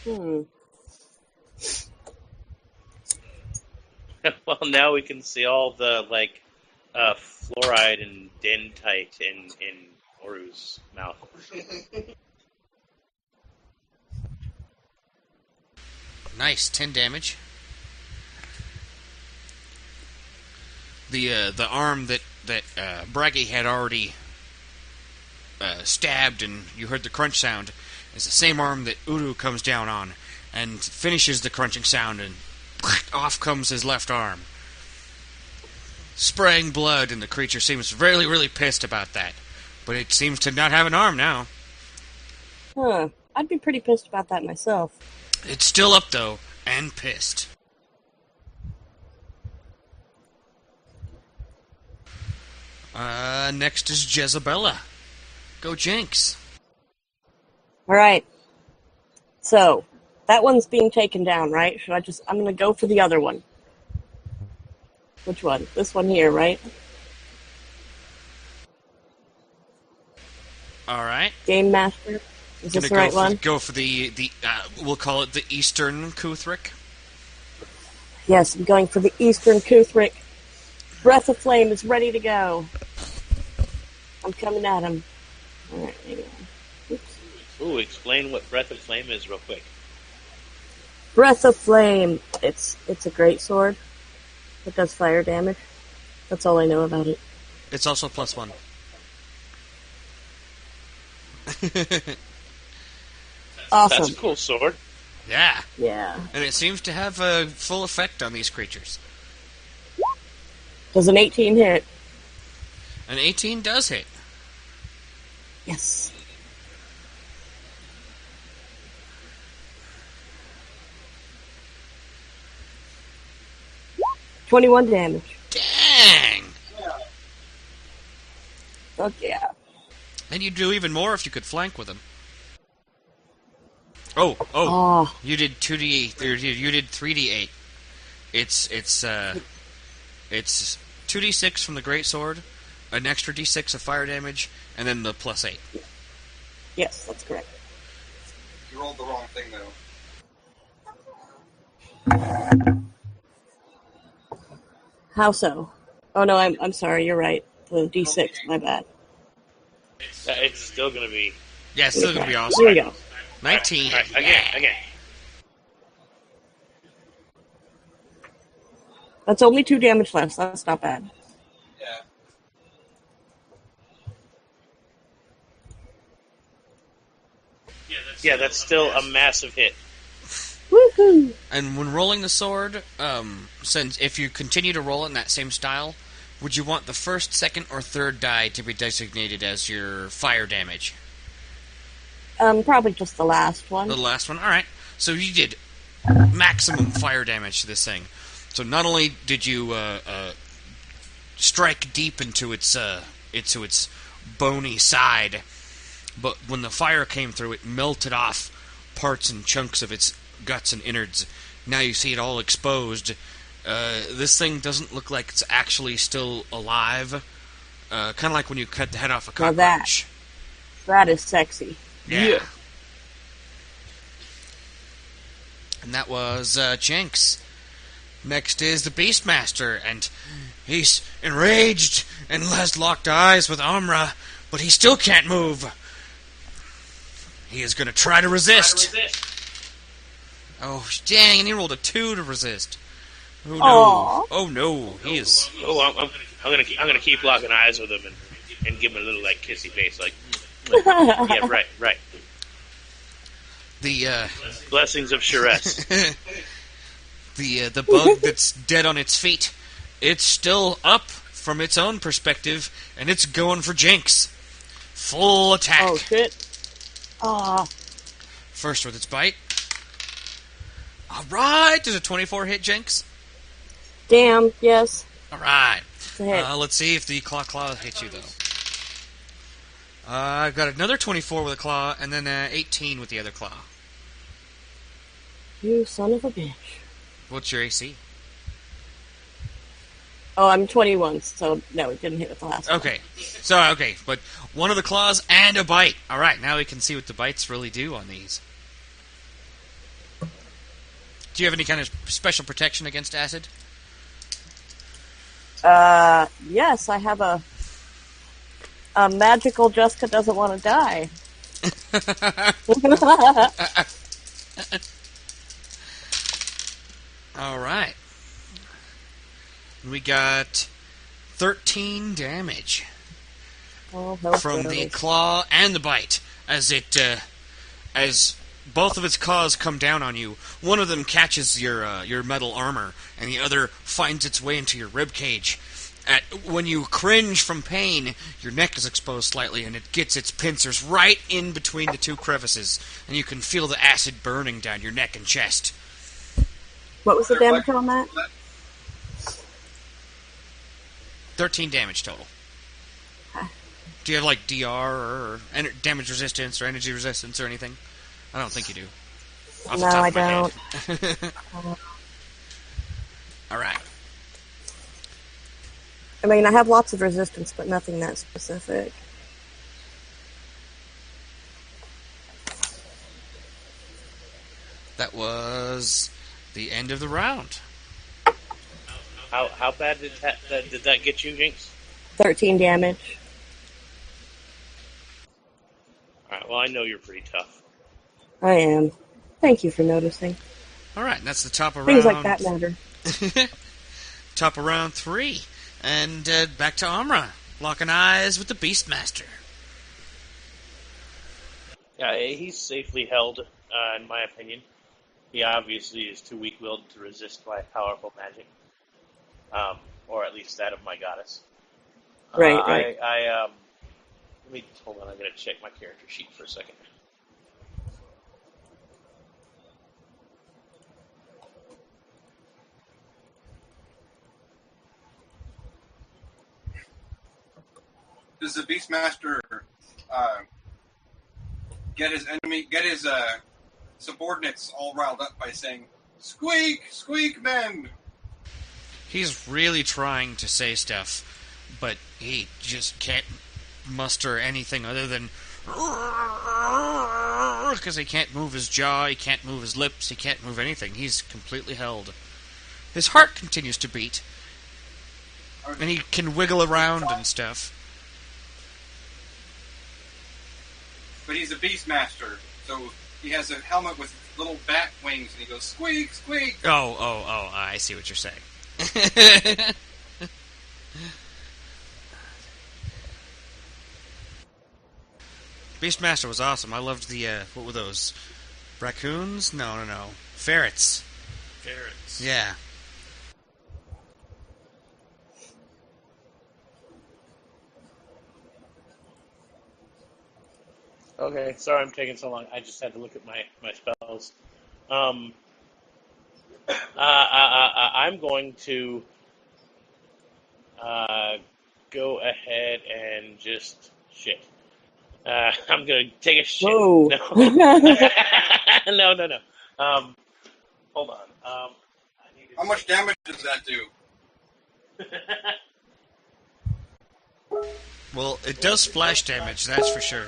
Hmm. Well, now we can see all the, fluoride and dentite in Oru's mouth. Nice, 10 damage. The arm that Bragi had already stabbed, and you heard the crunch sound, is the same arm that Uru comes down on, and finishes the crunching sound, and off comes his left arm, spraying blood, and the creature seems really, really pissed about that. But it seems to not have an arm now. Huh. I'd be pretty pissed about that myself. It's still up, though, and pissed. Next is Jezebella. Go Jynx. Alright. So, that one's being taken down, right? I'm gonna go for the other one. Which one? This one here, right? Alright. Game Master. Is this the right one? Go for the we'll call it the Eastern Kuthric. Yes, I'm going for the Eastern Kuthric. Breath of Flame is ready to go. I'm coming at him. Alright, hang on. Oops. Ooh, explain what Breath of Flame is real quick. Breath of Flame. It's a great sword. It does fire damage. That's all I know about it. It's also +1. Awesome. That's a cool sword. Yeah. Yeah. And it seems to have a full effect on these creatures. Does an 18 hit? An 18 does hit. Yes. $21 damage. Dang! Fuck yeah. And you'd do even more if you could flank with him. Oh! You did 2d8. You did 3d8. It's 2d6 from the great sword, an extra d6 of fire damage, and then the +8. Yes, that's correct. You rolled the wrong thing, though. How so? Oh no, I'm sorry. You're right. The D6. My bad. It's still going to be... Yeah, it's still going to be awesome. Here we go. 19. All right, again. That's only 2 damage less. That's not bad. Yeah, that's still a massive hit. Woohoo! And when rolling the sword, since if you continue to roll it in that same style, would you want the first, second, or third die to be designated as your fire damage? Probably just the last one. The last one? Alright. So you did maximum fire damage to this thing. So not only did you strike deep into its bony side, but when the fire came through, it melted off parts and chunks of its guts and innards. Now you see it all exposed. This thing doesn't look like it's actually still alive. Kind of like when you cut the head off a cockroach. That is sexy. Yeah. And that was Jynx. Next is the Beastmaster, and he's enraged and has locked eyes with Amra, but he still can't move. He is going to try to resist. Oh, dang, and he rolled a 2 to resist. Oh, no. Aww. Oh, no. He is... Oh, I'm gonna keep locking eyes with him and give him a little, like, kissy face, like... yeah, right. The, Blessings of Sharess. the bug that's dead on its feet, it's still up from its own perspective, and it's going for Jynx. Full attack. Oh, shit. Aw. First with its bite. Alright, does a 24 hit Jynx? Damn, yes. Alright. It's a hit. Let's see if the claw hits you, though. I've got another 24 with a claw, and then 18 with the other claw. You son of a bitch. What's your AC? Oh, I'm 21, so no, it didn't hit with the last one. Okay. But one of the claws and a bite. Alright, now we can see what the bites really do on these. Do you have any kind of special protection against acid? Yes, I have a magical Jessica doesn't want to die. Alright. We got 13 damage Oh, from the claw and the bite. As both of its claws come down on you, one of them catches your metal armor, and the other finds its way into your rib cage. When you cringe from pain, your neck is exposed slightly, and it gets its pincers right in between the two crevices, and you can feel the acid burning down your neck and chest. What was the damage on that? 13 damage total. Do you have, like, DR or damage resistance or energy resistance or anything? I don't think you do. Off the No, top I of my don't. head. Alright. I mean, I have lots of resistance, but nothing that specific. was the end of the round. How bad did that get you, Jynx? 13 damage. All right. Well, I know you're pretty tough. I am. Thank you for noticing. All right, and that's the top of Things round. like that matter. Top of round 3, and back to Amra, locking eyes with the Beastmaster. Yeah, he's safely held, in my opinion. He obviously is too weak-willed to resist my powerful magic, or at least that of my goddess. Right. Let me hold on. I'm gonna check my character sheet for a second. Does the Beastmaster get his subordinates all riled up by saying, "Squeak, squeak, men"? He's really trying to say stuff, but he just can't muster anything other than because he can't move his jaw, he can't move his lips, he can't move anything. He's completely held. His heart continues to beat, and he can wiggle around and stuff. But he's a Beastmaster, so he has a helmet with little bat wings, and he goes, "Squeak, squeak." Oh, I see what you're saying. Beastmaster was awesome. I loved the, what were those? Raccoons? No. Ferrets. Ferrets. Yeah. Okay, sorry I'm taking so long. I just had to look at my spells. I'm going to go ahead and just shit. I'm going to take a shit. Whoa. No. No. Hold on. How much damage does that do? Well, it does splash damage, that's for sure.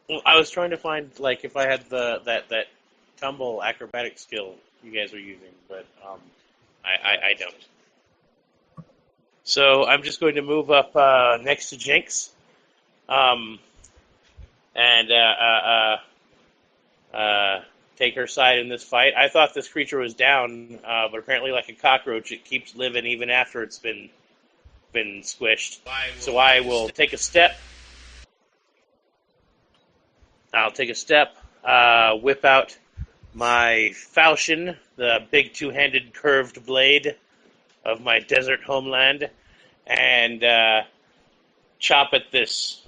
Well, I was trying to find if I had that tumble acrobatic skill you guys are using, but I don't. So I'm just going to move up next to Jynx, and take her side in this fight. I thought this creature was down, but apparently, like a cockroach, it keeps living even after it's been squished. So I will take a step. I'll take a step, whip out my falchion, the big two-handed curved blade of my desert homeland, and chop at this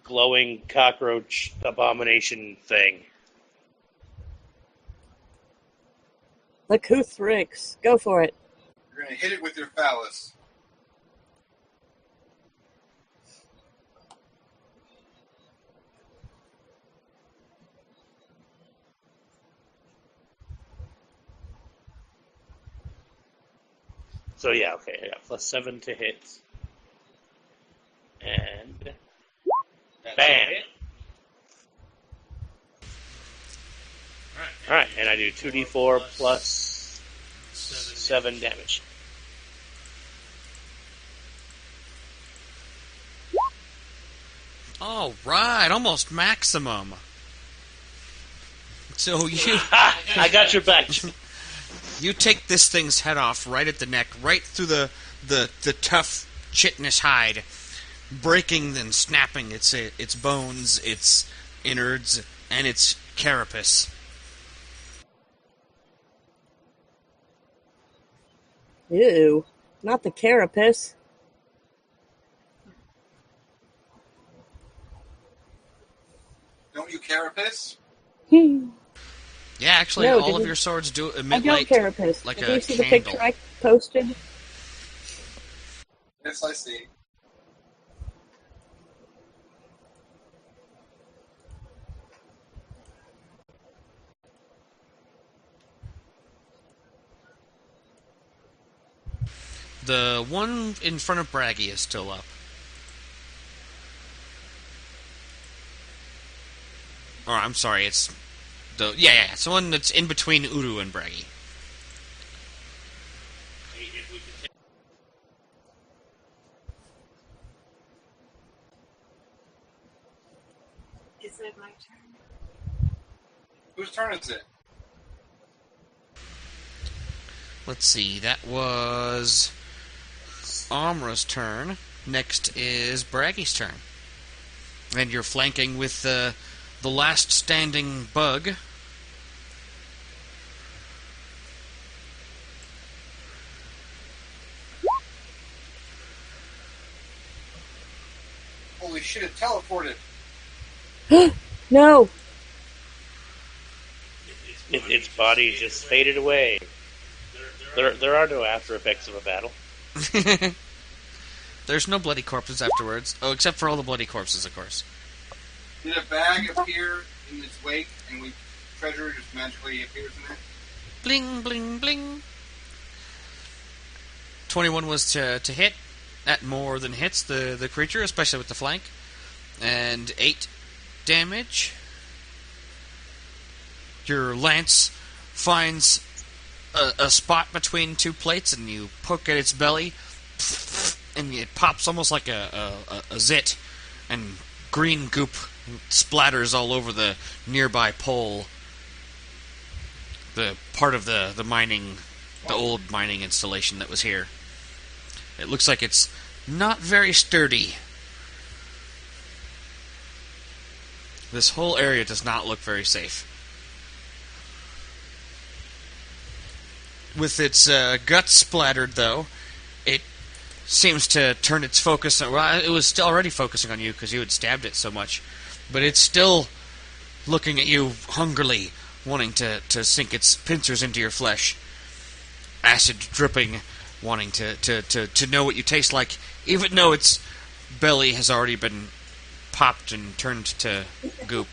glowing cockroach abomination thing. The Kuthrix. Go for it. You're going to hit it with your phallus. So yeah, okay, I got +7 to hit. And bam! Alright, and I do 2d4 plus 7 damage. All right, almost maximum. So you I got your back. you take this thing's head off right at the neck, right through the tough chitinous hide, breaking and snapping its bones, its innards, and its carapace. Ew. Not the carapace. Don't you carapace? Yeah, actually, No, all of didn't- your swords do I emit don't carapace. like Did a you see the candle. picture I posted? Yes, I see. The one in front of Bragi is still up. Or, I'm sorry, it's... it's the one that's in between Uru and Bragi. Is it my turn? Whose turn is it? Let's see, that was Amra's turn. Next is Bragi's turn. And you're flanking with the last standing bug. Holy shit, it teleported. No. Its body just faded away. There are no after effects of a battle. There's no bloody corpses afterwards. Oh, except for all the bloody corpses, of course. Did a bag appear in its wake, and treasure just magically appears in it? Bling, bling, bling. 21 was to hit. That more than hits the creature, especially with the flank. And 8 damage. Your lance finds a spot between 2 plates, and you poke at its belly, and it pops almost like a zit, and green goop splatters all over the nearby pole. The part of the old mining installation that was here. It looks like it's not very sturdy. This whole area does not look very safe. With its guts splattered, though, it seems to turn its focus... Well, it was still already focusing on you because you had stabbed it so much. But it's still looking at you hungrily, wanting to sink its pincers into your flesh. Acid dripping, wanting to know what you taste like, even though its belly has already been popped and turned to goop.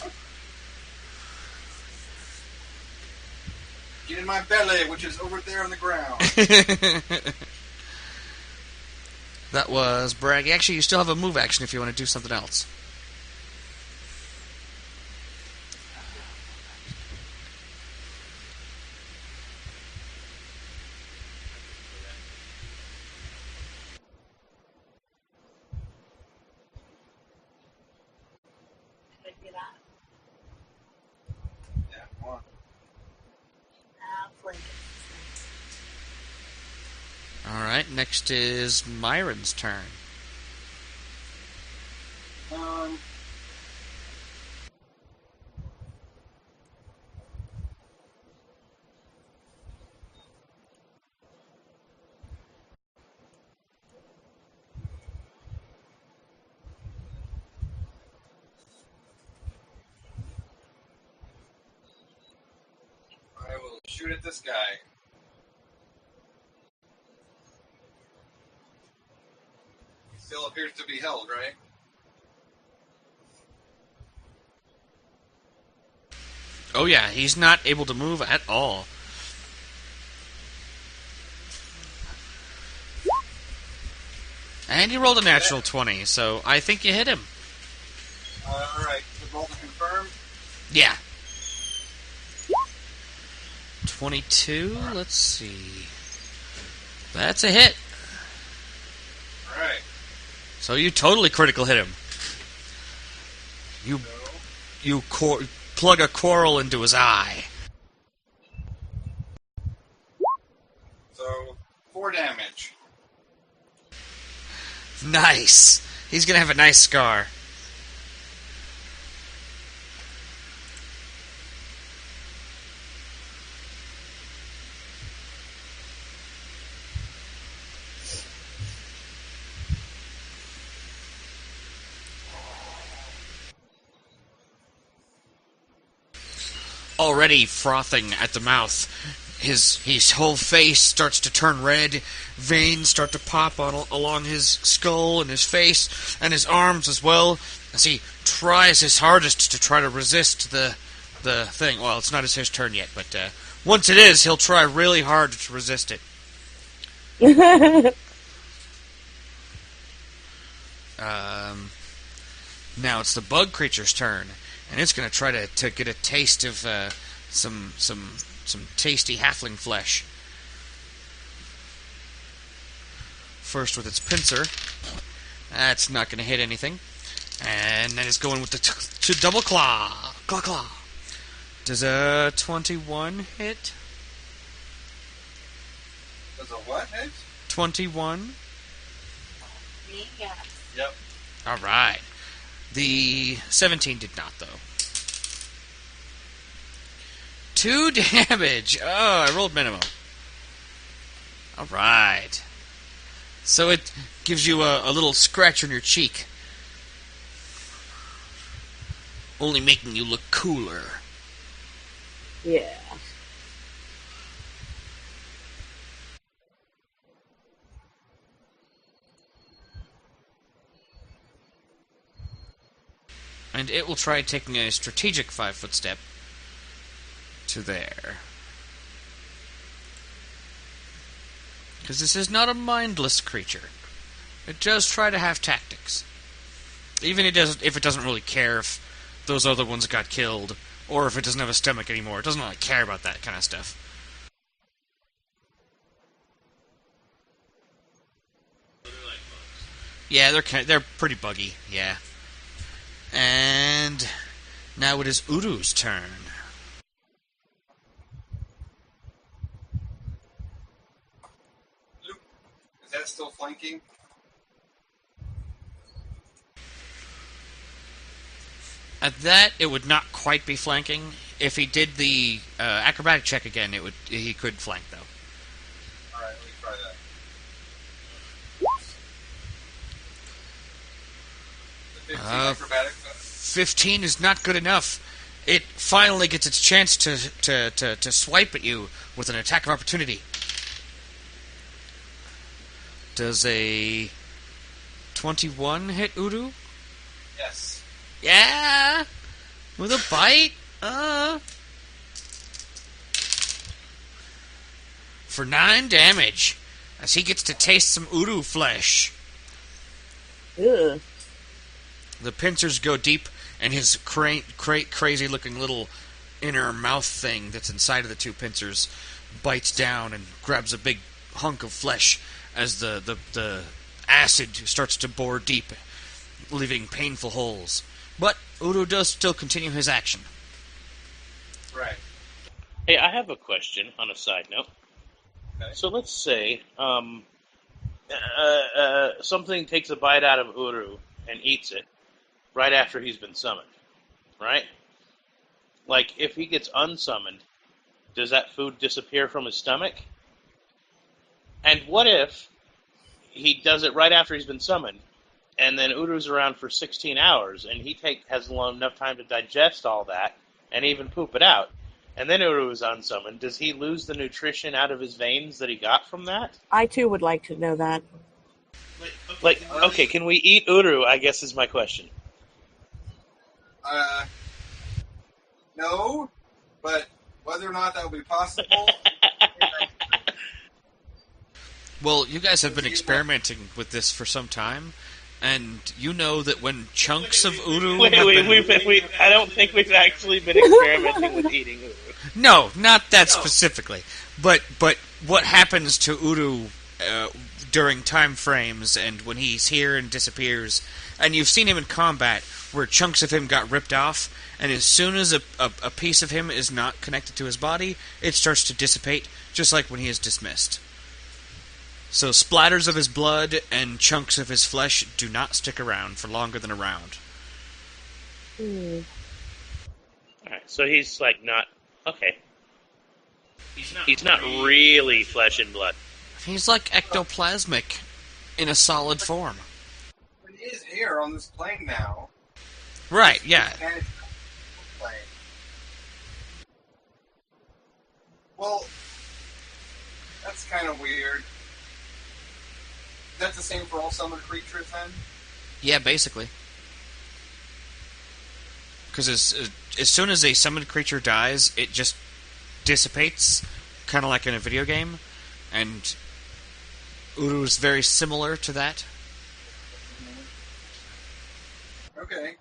Get in my belly, which is over there on the ground. That was Braggy. Actually, you still have a move action if you want to do something else. Could I do that? Yeah, come on. Flank. Alright, next is Myron's turn. I will shoot at this guy. He still appears to be held, right? Oh yeah, he's not able to move at all. And he rolled a natural 20, so I think you hit him. Alright, the roll to confirm. Yeah. 22, let's see. That's a hit. Alright. So you totally critical hit him. You plug a coral into his eye. So, 4 damage. Nice. He's gonna have a nice scar. Already frothing at the mouth. His whole face starts to turn red. Veins start to pop along his skull and his face and his arms as well as he tries his hardest to try to resist the thing. Well, it's not his turn yet, but once it is, he'll try really hard to resist it. Now it's the bug creature's turn, and it's going to try to get a taste of some tasty halfling flesh. First with its pincer. That's not going to hit anything. And then it's going with the double claw. Claw. Does a 21 hit? Does a what hit? 21. Me, yes. Yep. Alright. The 17 did not, though. 2 damage. Oh, I rolled minimum. Alright. So it gives you a little scratch on your cheek. Only making you look cooler. Yeah. And it will try taking a strategic 5-foot step to there. Because this is not a mindless creature. It does try to have tactics. Even if it doesn't really care if those other ones got killed, or if it doesn't have a stomach anymore. It doesn't really care about that kind of stuff. Yeah, they're pretty buggy, yeah. And now it is Uru's turn. Luke, is that still flanking? At that, it would not quite be flanking. If he did the acrobatic check again, he could flank, though. Alright, let me try that. The 15 acrobatic. 15 is not good enough. It finally gets its chance to swipe at you with an attack of opportunity. Does a 21 hit Uru? Yes. Yeah! With a bite? For 9 damage, as he gets to taste some Uru flesh. Ugh. The pincers go deep, and his crazy-looking little inner mouth thing that's inside of the 2 pincers bites down and grabs a big hunk of flesh as the acid starts to bore deep, leaving painful holes. But Uru does still continue his action. Right. Hey, I have a question on a side note. Okay. So let's say something takes a bite out of Uru and eats it right after he's been summoned, right? Like, if he gets unsummoned, does that food disappear from his stomach? And what if he does it right after he's been summoned, and then Uru's around for 16 hours, and he has enough time to digest all that, and even poop it out, and then Uru is unsummoned, does he lose the nutrition out of his veins that he got from that? I too would like to know that. Like, okay, can we eat Uru, I guess is my question. No, but whether or not that would be possible... Well, you guys have been experimenting with this for some time, and you know that when chunks of Uru... I don't think we've actually been experimenting with eating Uru. No, not that specifically. But what happens to Uru during time frames and when he's here and disappears, and you've seen him in combat where chunks of him got ripped off, and as soon as a piece of him is not connected to his body, it starts to dissipate, just like when he is dismissed. So splatters of his blood and chunks of his flesh do not stick around for longer than a round. Hmm. Alright, so he's like not... Okay. He's not really flesh and blood. He's like ectoplasmic in a solid form. It is air on this plane now. Right, yeah. And it's plane. Well, that's kind of weird. Is that the same for all summoned creatures, then? Yeah, basically. Because as soon as a summoned creature dies, it just dissipates, kind of like in a video game, and Uru is very similar to that. Okay.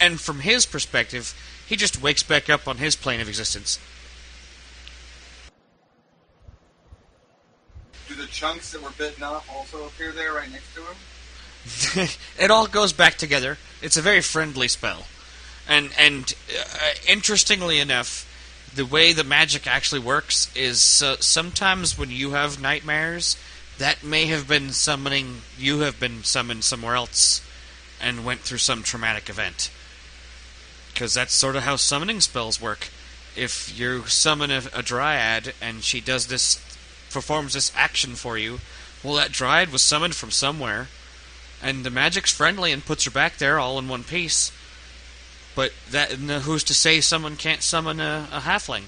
And from his perspective, he just wakes back up on his plane of existence. Do the chunks that were bitten off also appear there right next to him? It all goes back together. It's a very friendly spell. And interestingly enough, the way the magic actually works is sometimes when you have nightmares, that may have been summoning, you have been summoned somewhere else and went through some traumatic event. Because that's sort of how summoning spells work. If you summon a dryad and she performs this action for you, well, that dryad was summoned from somewhere, and the magic's friendly and puts her back there all in one piece. But who's to say someone can't summon a halfling?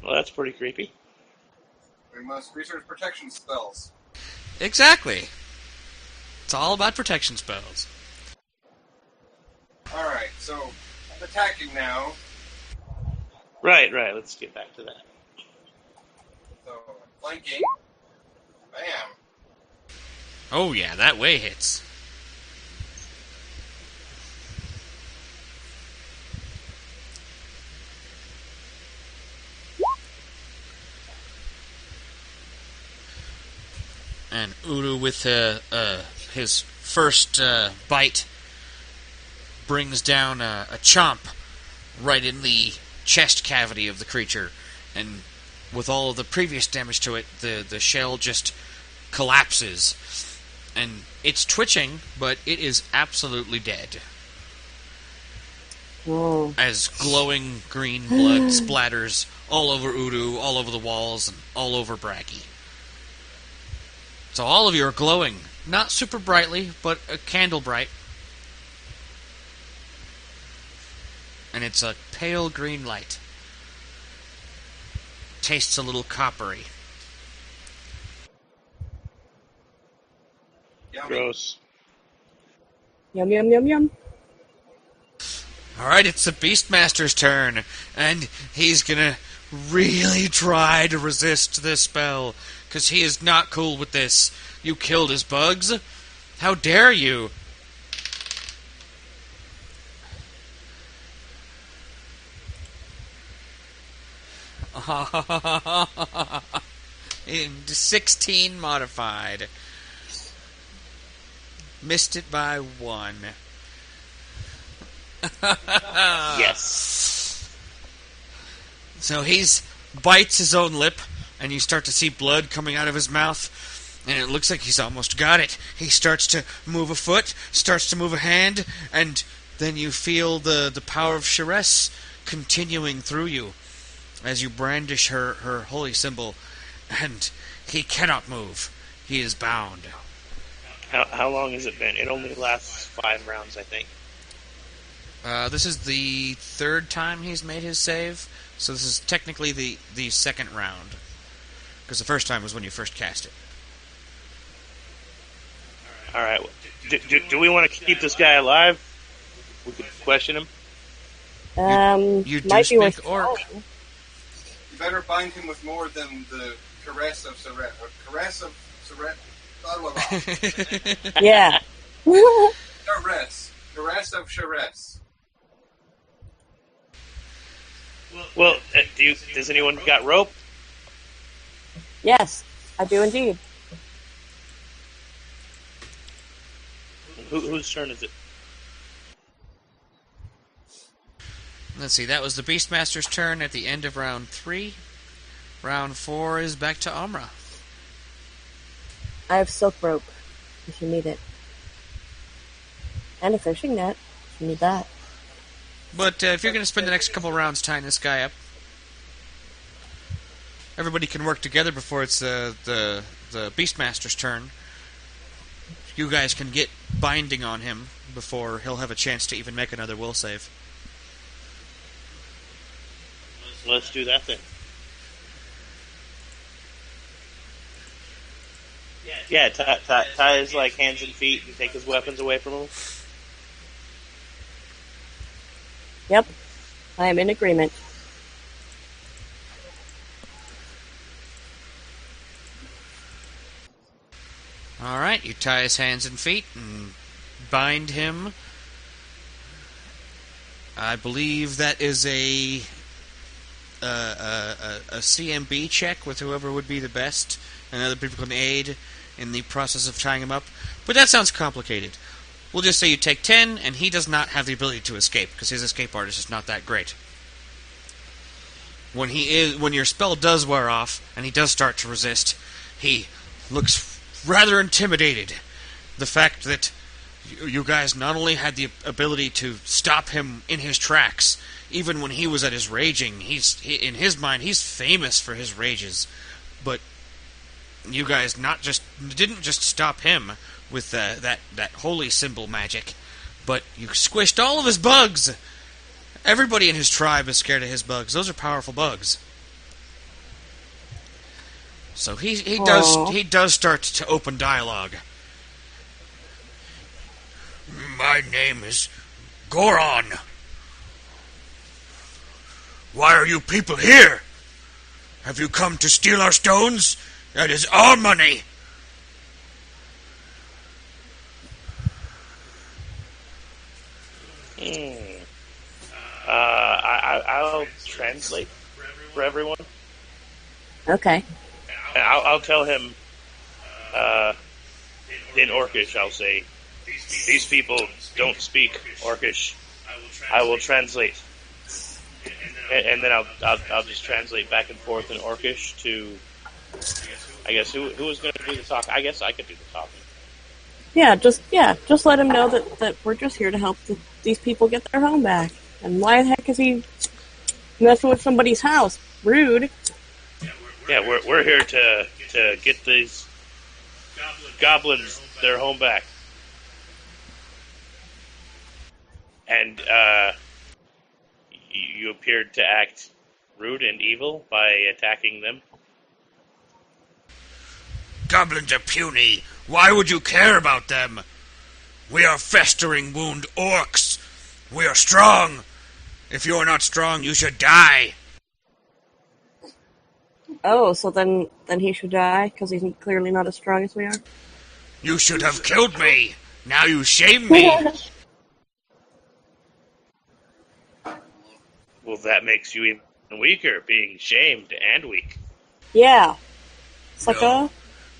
Well, that's pretty creepy. We must research protection spells. Exactly. It's all about protection spells. Alright, so I'm attacking now. Right. Let's get back to that. So, flanking. Bam. Oh yeah, that way hits. And Udu with his first bite brings down a chomp right in the chest cavity of the creature, and with all of the previous damage to it, the shell just collapses, and it's twitching, but it is absolutely dead. Whoa. As glowing green blood splatters all over Udu, all over the walls, and all over Bragi. So all of you are glowing. Not super brightly, but a candle bright. And it's a pale green light. Tastes a little coppery. Yummy. Gross. Yum, yum, yum, yum. Alright, it's the Beastmaster's turn, and he's gonna really try to resist this spell, because he is not cool with this. You killed his bugs? How dare you? In 16 modified. Missed it by 1. Yes. So he's bites his own lip, and you start to see blood coming out of his mouth, and it looks like he's almost got it. He starts to move a foot, starts to move a hand, and then you feel the power of Sharess continuing through you as you brandish her holy symbol, and he cannot move. He is bound. How long has it been? It only lasts 5 rounds, I think. This is the 3rd time he's made his save, so this is technically the second round. Because the first time was when you first cast it. Alright, do we want to keep this guy alive? We could question him. You do might be worth speak Orc. trying. You better bind him with more than the caress of Saret. Caress of Saret. Blah, blah, blah. Yeah. Caress. Caress of Sharess. Well, does anyone got rope? Yes, I do indeed. Whose turn is it? Let's see, that was the Beastmaster's turn at the end of round 3. Round 4 is back to Amra. I have silk rope, if you need it. And a fishing net, if you need that. But if you're going to spend the next couple rounds tying this guy up, everybody can work together before it's the Beastmaster's turn. You guys can get binding on him before he'll have a chance to even make another will save. Let's do that then. Yeah, tie his like hands and feet and take his weapons away from him. Yep, I am in agreement. Alright, you tie his hands and feet and bind him. I believe that is a CMB check with whoever would be the best, and other people can aid in the process of tying him up. But that sounds complicated. We'll just say you take 10, and he does not have the ability to escape, because his escape artist is not that great. When your spell does wear off, and he does start to resist, he looks rather intimidated. The fact that you guys not only had the ability to stop him in his tracks, even when he was at his raging, in his mind, he's famous for his rages. But you guys didn't just stop him with that holy symbol magic, but you squished all of his bugs. Everybody in his tribe is scared of his bugs. Those are powerful bugs. So he does start to open dialogue. My name is Goron. Why are you people here? Have you come to steal our stones? That is our money. I'll translate for everyone. Okay. I'll tell him in Orcish. I'll say, these people don't speak Orcish. I will translate, and then I'll just translate back and forth in Orcish to, I guess, who is going to do the talking? I guess I could do the talking. Just let him know that we're just here to help these people get their home back. And why the heck is he messing with somebody's house? Rude. Yeah, we're here to get these goblins their home back. And you appeared to act rude and evil by attacking them. Goblins are puny. Why would you care about them? We are festering wound orcs. We are strong. If you are not strong, you should die. Oh, so then he should die because he's clearly not as strong as we are. You should have killed me. Now you shame me. Well, that makes you even weaker, being shamed and weak. Yeah. It's like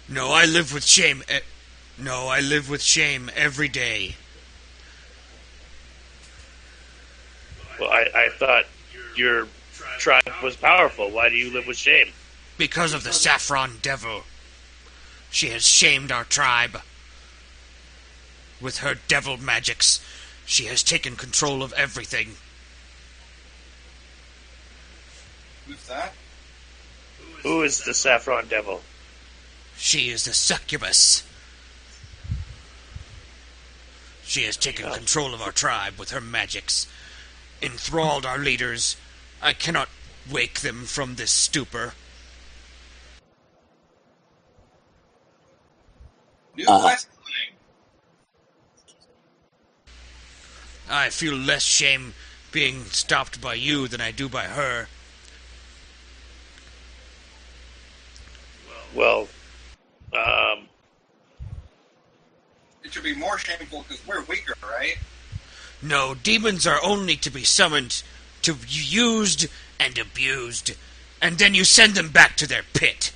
No, I live with shame. I live with shame every day. Well, I thought your tribe was powerful. Why do you live with shame? Because of the Saffron Devil. She has shamed our tribe. With her devil magics, she has taken control of everything. Who's that? Who is the Saffron Devil? She is the succubus. She has taken control of our tribe with her magics, enthralled our leaders. I cannot wake them from this stupor. New quest line. I feel less shame being stopped by you than I do by her. Well, it should be more shameful because we're weaker, right? No, demons are only to be summoned, to be used and abused, and then you send them back to their pit.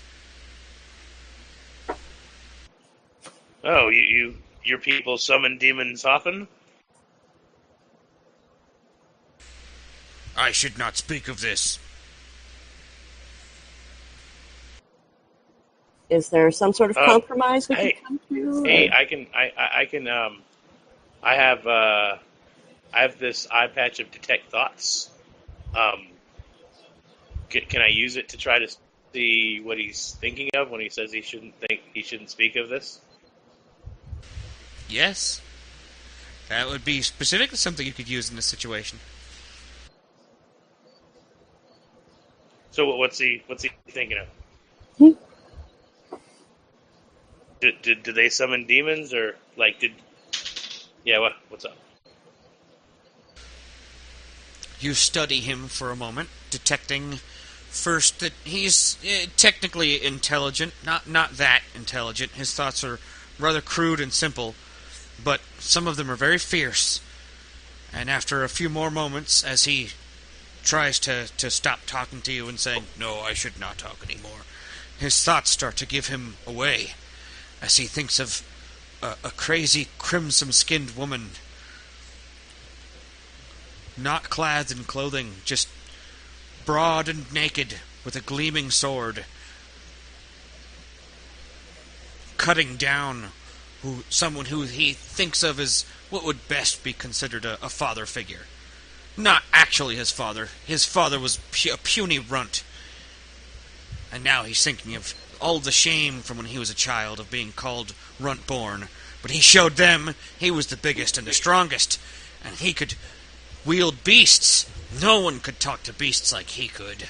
oh, your people summon demons often? I should not speak of this. Is there some sort of compromise we can come to? Hey, I have this eye patch of detect thoughts. Can I use it to try to see what he's thinking of when he says he shouldn't speak of this? Yes. That would be specifically something you could use in this situation. So what's he thinking of? Do they summon demons, or what's up? You study him for a moment, detecting First, that he's technically intelligent, not that intelligent. His thoughts are rather crude and simple, but some of them are very fierce. And after a few more moments, as he tries to stop talking to you and saying, "No, I should not talk anymore," his thoughts start to give him away, as he thinks of a crazy crimson-skinned woman, not clad in clothing, just broad and naked, with a gleaming sword, cutting down someone who he thinks of as what would best be considered a father figure. Not actually his father. His father was a puny runt. And now he's thinking of all the shame from when he was a child of being called runt-born. But he showed them he was the biggest and the strongest, and he could wield beasts. No one could talk to beasts like he could.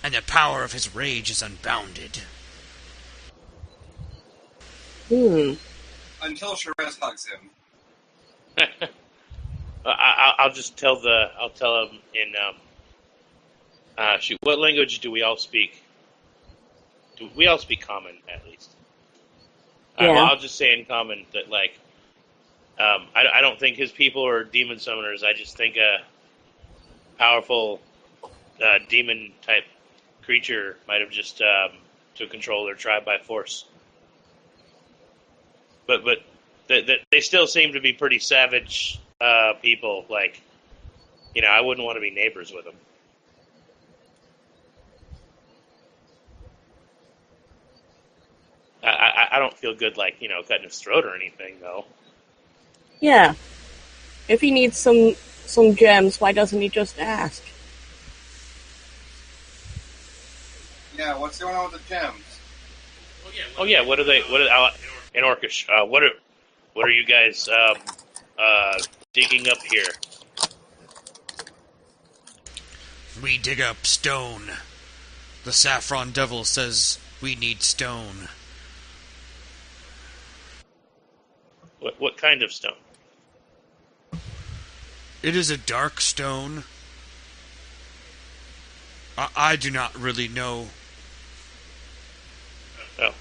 And the power of his rage is unbounded. Until Shiraz hugs him. I'll tell him in shoot. What language do we all speak? Do we all speak Common at least? Yeah. Well, I'll just say in Common that I don't think his people are demon summoners. I just think a powerful demon type creature might have just took control of their tribe by force. But they still seem to be pretty savage people. I wouldn't want to be neighbors with them. I don't feel good, cutting his throat or anything, though. Yeah. If he needs some gems, why doesn't he just ask? Yeah, what's going on with the gems? Oh yeah, what are they? In Orcish? What are you guys digging up here? We dig up stone. The Saffron Devil says we need stone. What kind of stone? It is a dark stone. I do not really know. Oh.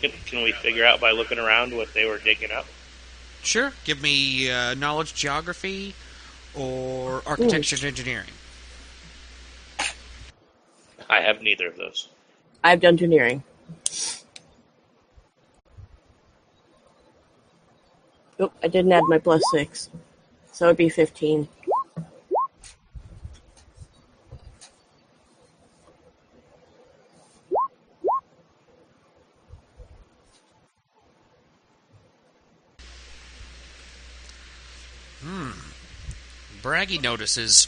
Can we figure out by looking around what they were digging up? Sure. Give me knowledge geography or architecture and engineering. I have neither of those. I've done engineering. Nope, I didn't add my +6. So it'd be 15. Bragi notices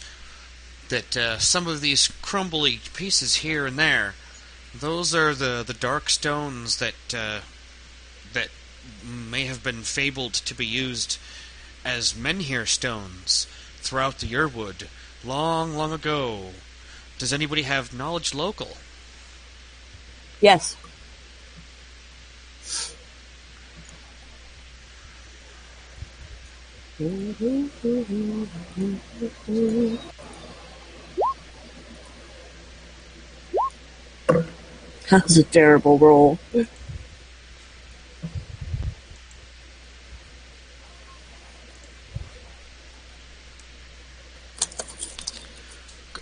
that some of these crumbly pieces here and there, those are the dark stones that may have been fabled to be used as menhir stones throughout the Yerwood long, long ago. Does anybody have knowledge local? Yes. That was a terrible roll.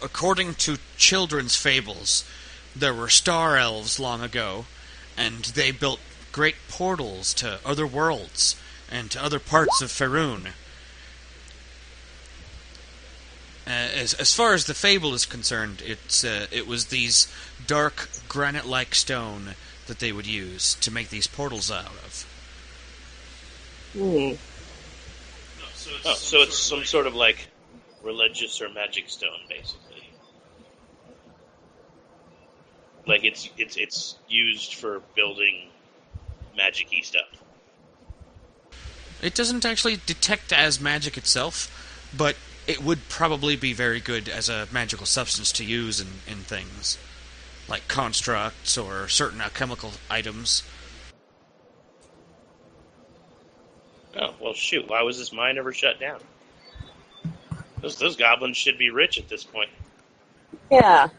According to children's fables, there were star elves long ago, and they built great portals to other worlds and to other parts of Faerun. As far as the fable is concerned, it was these dark granite-like stone that they would use to make these portals out of. So it's some sort of religious or magic stone, basically. It's used for building magic-y stuff. It doesn't actually detect as magic itself, but it would probably be very good as a magical substance to use in things, like constructs or certain alchemical items. Oh, well, shoot. Why was this mine ever shut down? Those goblins should be rich at this point. Yeah.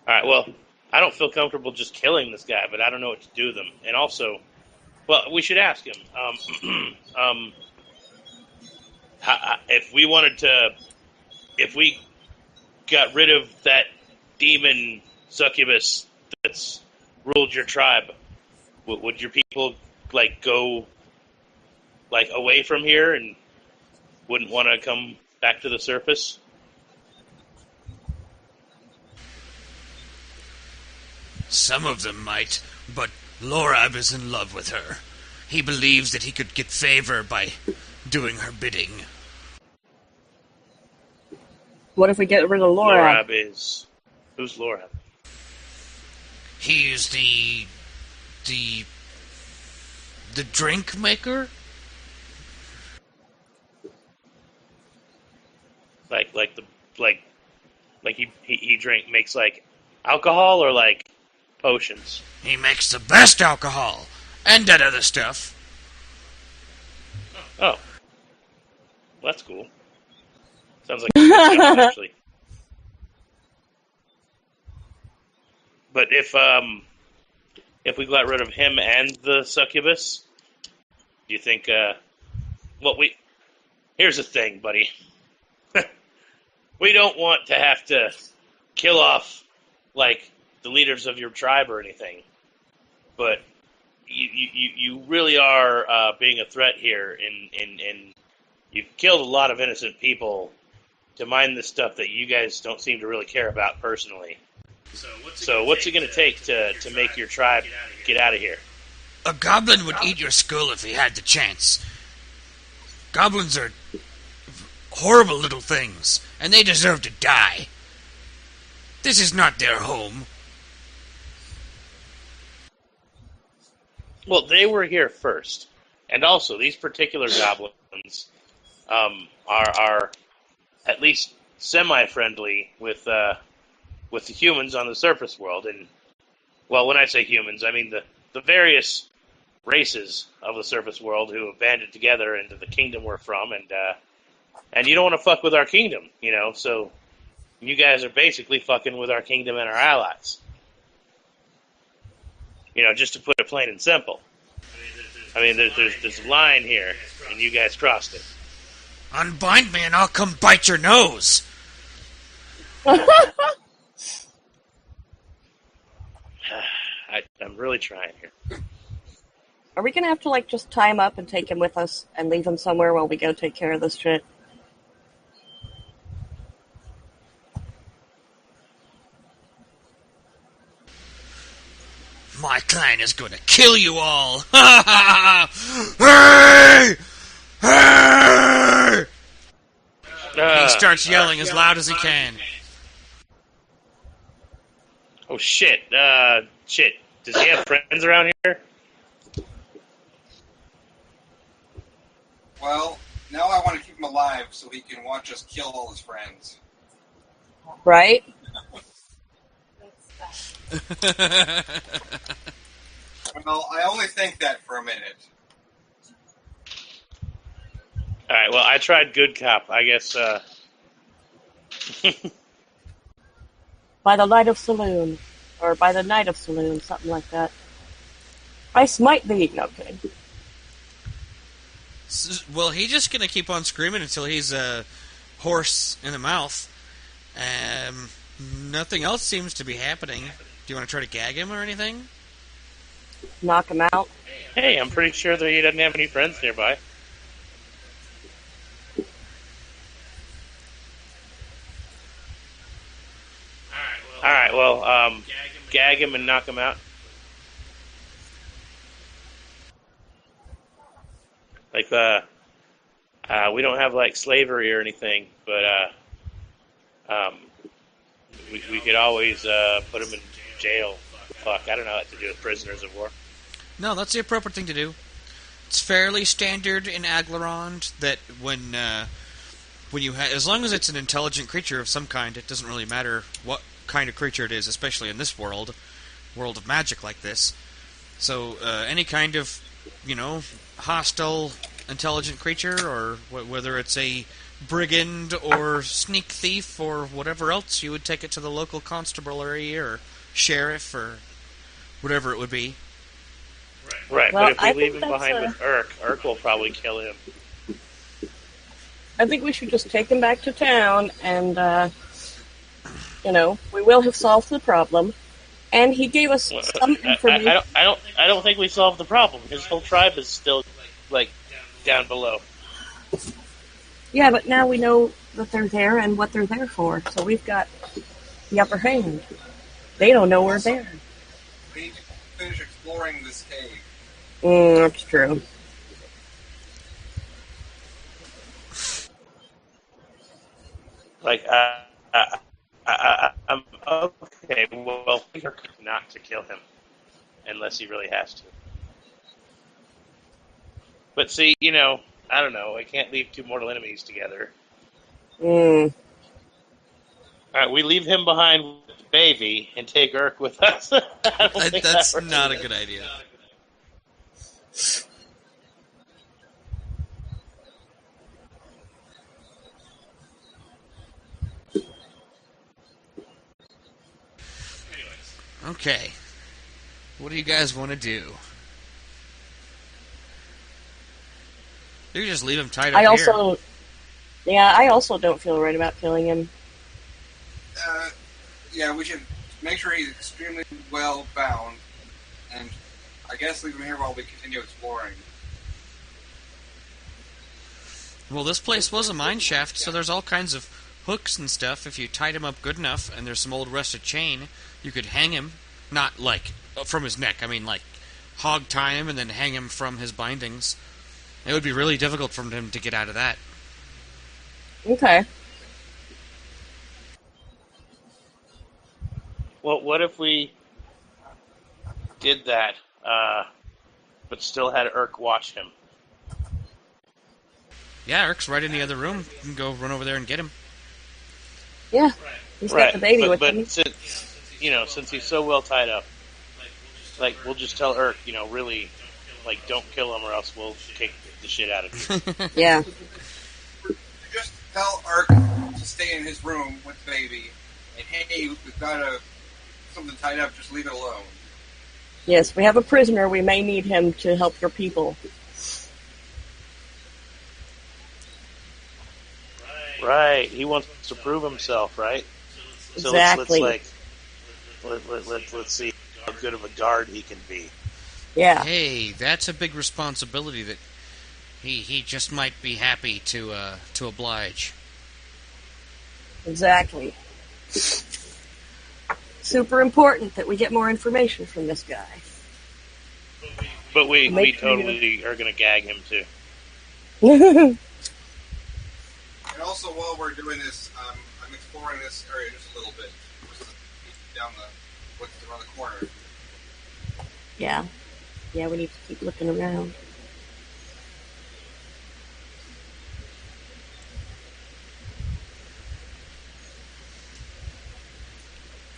Alright, well, I don't feel comfortable just killing this guy, but I don't know what to do with him. And also, well, we should ask him. If we wanted to, if we got rid of that demon succubus that's ruled your tribe, would your people, like, go, like, away from here and wouldn't want to come back to the surface? Some of them might, but Lorab is in love with her. He believes that he could get favor by doing her bidding. What if we get rid of Laura? Lorab is... Who's Lorab? He is the drink maker? Like he makes, like, alcohol or, like, potions? He makes the best alcohol, and that other stuff. Oh. Well, that's cool. Sounds like a good job, actually. But if we got rid of him and the succubus, do you think, here's the thing, buddy. We don't want to have to kill off, like, the leaders of your tribe or anything, but you really are being a threat here, and you've killed a lot of innocent people to mine this stuff that you guys don't seem to really care about personally. So what's it going to take to make your tribe get out of here? A goblin would eat your skull if he had the chance. Goblins are horrible little things, and they deserve to die. This is not their home. Well, they were here first, and also these particular goblins are at least semi-friendly with the humans on the surface world. And, well, when I say humans, I mean the various races of the surface world who have banded together into the kingdom we're from, and you don't want to fuck with our kingdom, you know, so you guys are basically fucking with our kingdom and our allies. You know, just to put it plain and simple. I mean, there's a line here, and you guys crossed it. Unbind me and I'll come bite your nose. I'm really trying here. Are we gonna have to, like, just tie him up and take him with us and leave him somewhere while we go take care of this shit? My clan is going to kill you all! Hey! Hey! He starts yelling as loud as he can. Oh, shit. Shit. Does he have friends around here? Well, now I want to keep him alive so he can watch us kill all his friends. Right? Well, I only think that for a minute. Alright, well, I tried good cop. I guess, By the light of saloon. Or by the night of saloon, something like that. I smite thee. No, I'm kidding. Well, he's just going to keep on screaming until he's a horse in the mouth. Nothing else seems to be happening. Do you want to try to gag him or anything? Knock him out. Hey, I'm pretty sure that he doesn't have any friends nearby. Alright, well, gag him and knock him out. Like, we don't have, like, slavery or anything, but, we could always, put him in jail. Fuck, I don't know what to do with prisoners of war. No, that's the appropriate thing to do. It's fairly standard in Aglarond that when you as long as it's an intelligent creature of some kind, it doesn't really matter what kind of creature it is, especially in this world of magic like this. So any kind of, hostile intelligent creature, or whether it's a brigand or sneak thief or whatever else, you would take it to the local constabulary or sheriff or whatever it would be. Right, Well, but if we I leave think him that's behind with Urk will probably kill him. I think we should just take him back to town, and we will have solved the problem. And he gave us some information. I don't think we solved the problem. His whole tribe is still, like, down below. Yeah, but now we know that they're there and what they're there for, so we've got the upper hand. They don't know we're there. We need to finish exploring this cave. That's true. Like, I'm okay. Well, not to kill him, unless he really has to. But see, I don't know. I can't leave two mortal enemies together. All right, we leave him behind with the baby and take Urk with us. That's not a good idea. Okay. What do you guys want to do? You can just leave him tied up I here. also don't feel right about killing him. Yeah, we should make sure he's extremely well bound, and I guess leave him here while we continue exploring. Well, this place was a mine shaft, so there's all kinds of hooks and stuff. If you tied him up good enough, and there's some old rusted chain, you could hang him, not like from his neck. I mean, like hog tie him and then hang him from his bindings. It would be really difficult for him to get out of that. Okay. Well, what if we did that, but still had Urk watch him? Yeah, Urk's right in the other room. You can go run over there and get him. Yeah. He's got the baby with him. But since he's so well tied up, like, we'll just tell Urk, really, like, don't kill him or else we'll kick the shit out of you. Yeah. Just tell Urk to stay in his room with the baby, and hey, we've got something tied up, just leave it alone. Yes, we have a prisoner. We may need him to help your people. Right. He wants to prove himself, right? Exactly. So let's see how good of a guard he can be. Yeah. Hey, that's a big responsibility that he just might be happy to oblige. Exactly. Super important that we get more information from this guy. But we totally are going to gag him too. And also, while we're doing this, I'm exploring this area just a little bit. Down what's around the corner. Yeah. Yeah, we need to keep looking around.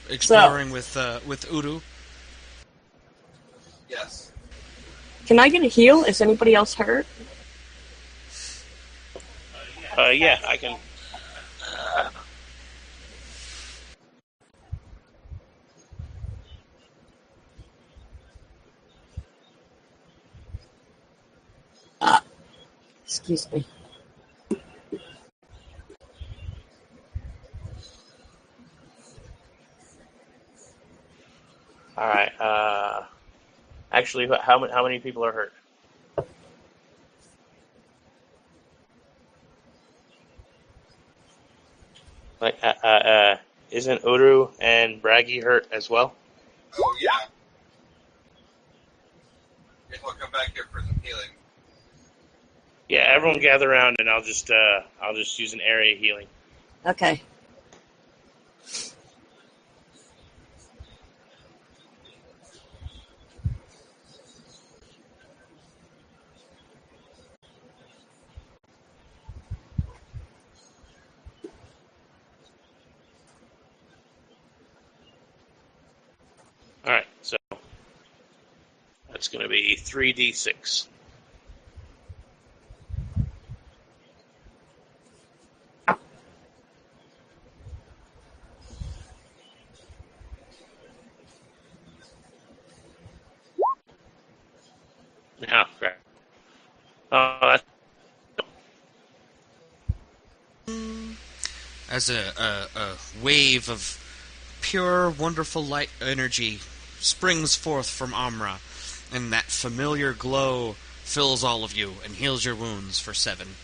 Exploring with Uru. Yes. Can I get a heal? Is anybody else hurt? Yeah, I can. Excuse me. All right. Actually, how many people are hurt? Like, isn't Uru and Bragi hurt as well? Oh yeah. Guess we'll come back here for some healing. Yeah, everyone gather around, and I'll just use an area healing. Okay. All right, so that's going to be 3d6. Oh, crap. Oh, that's As a wave of pure, wonderful light energy springs forth from Amra, and that familiar glow fills all of you and heals your wounds for 7.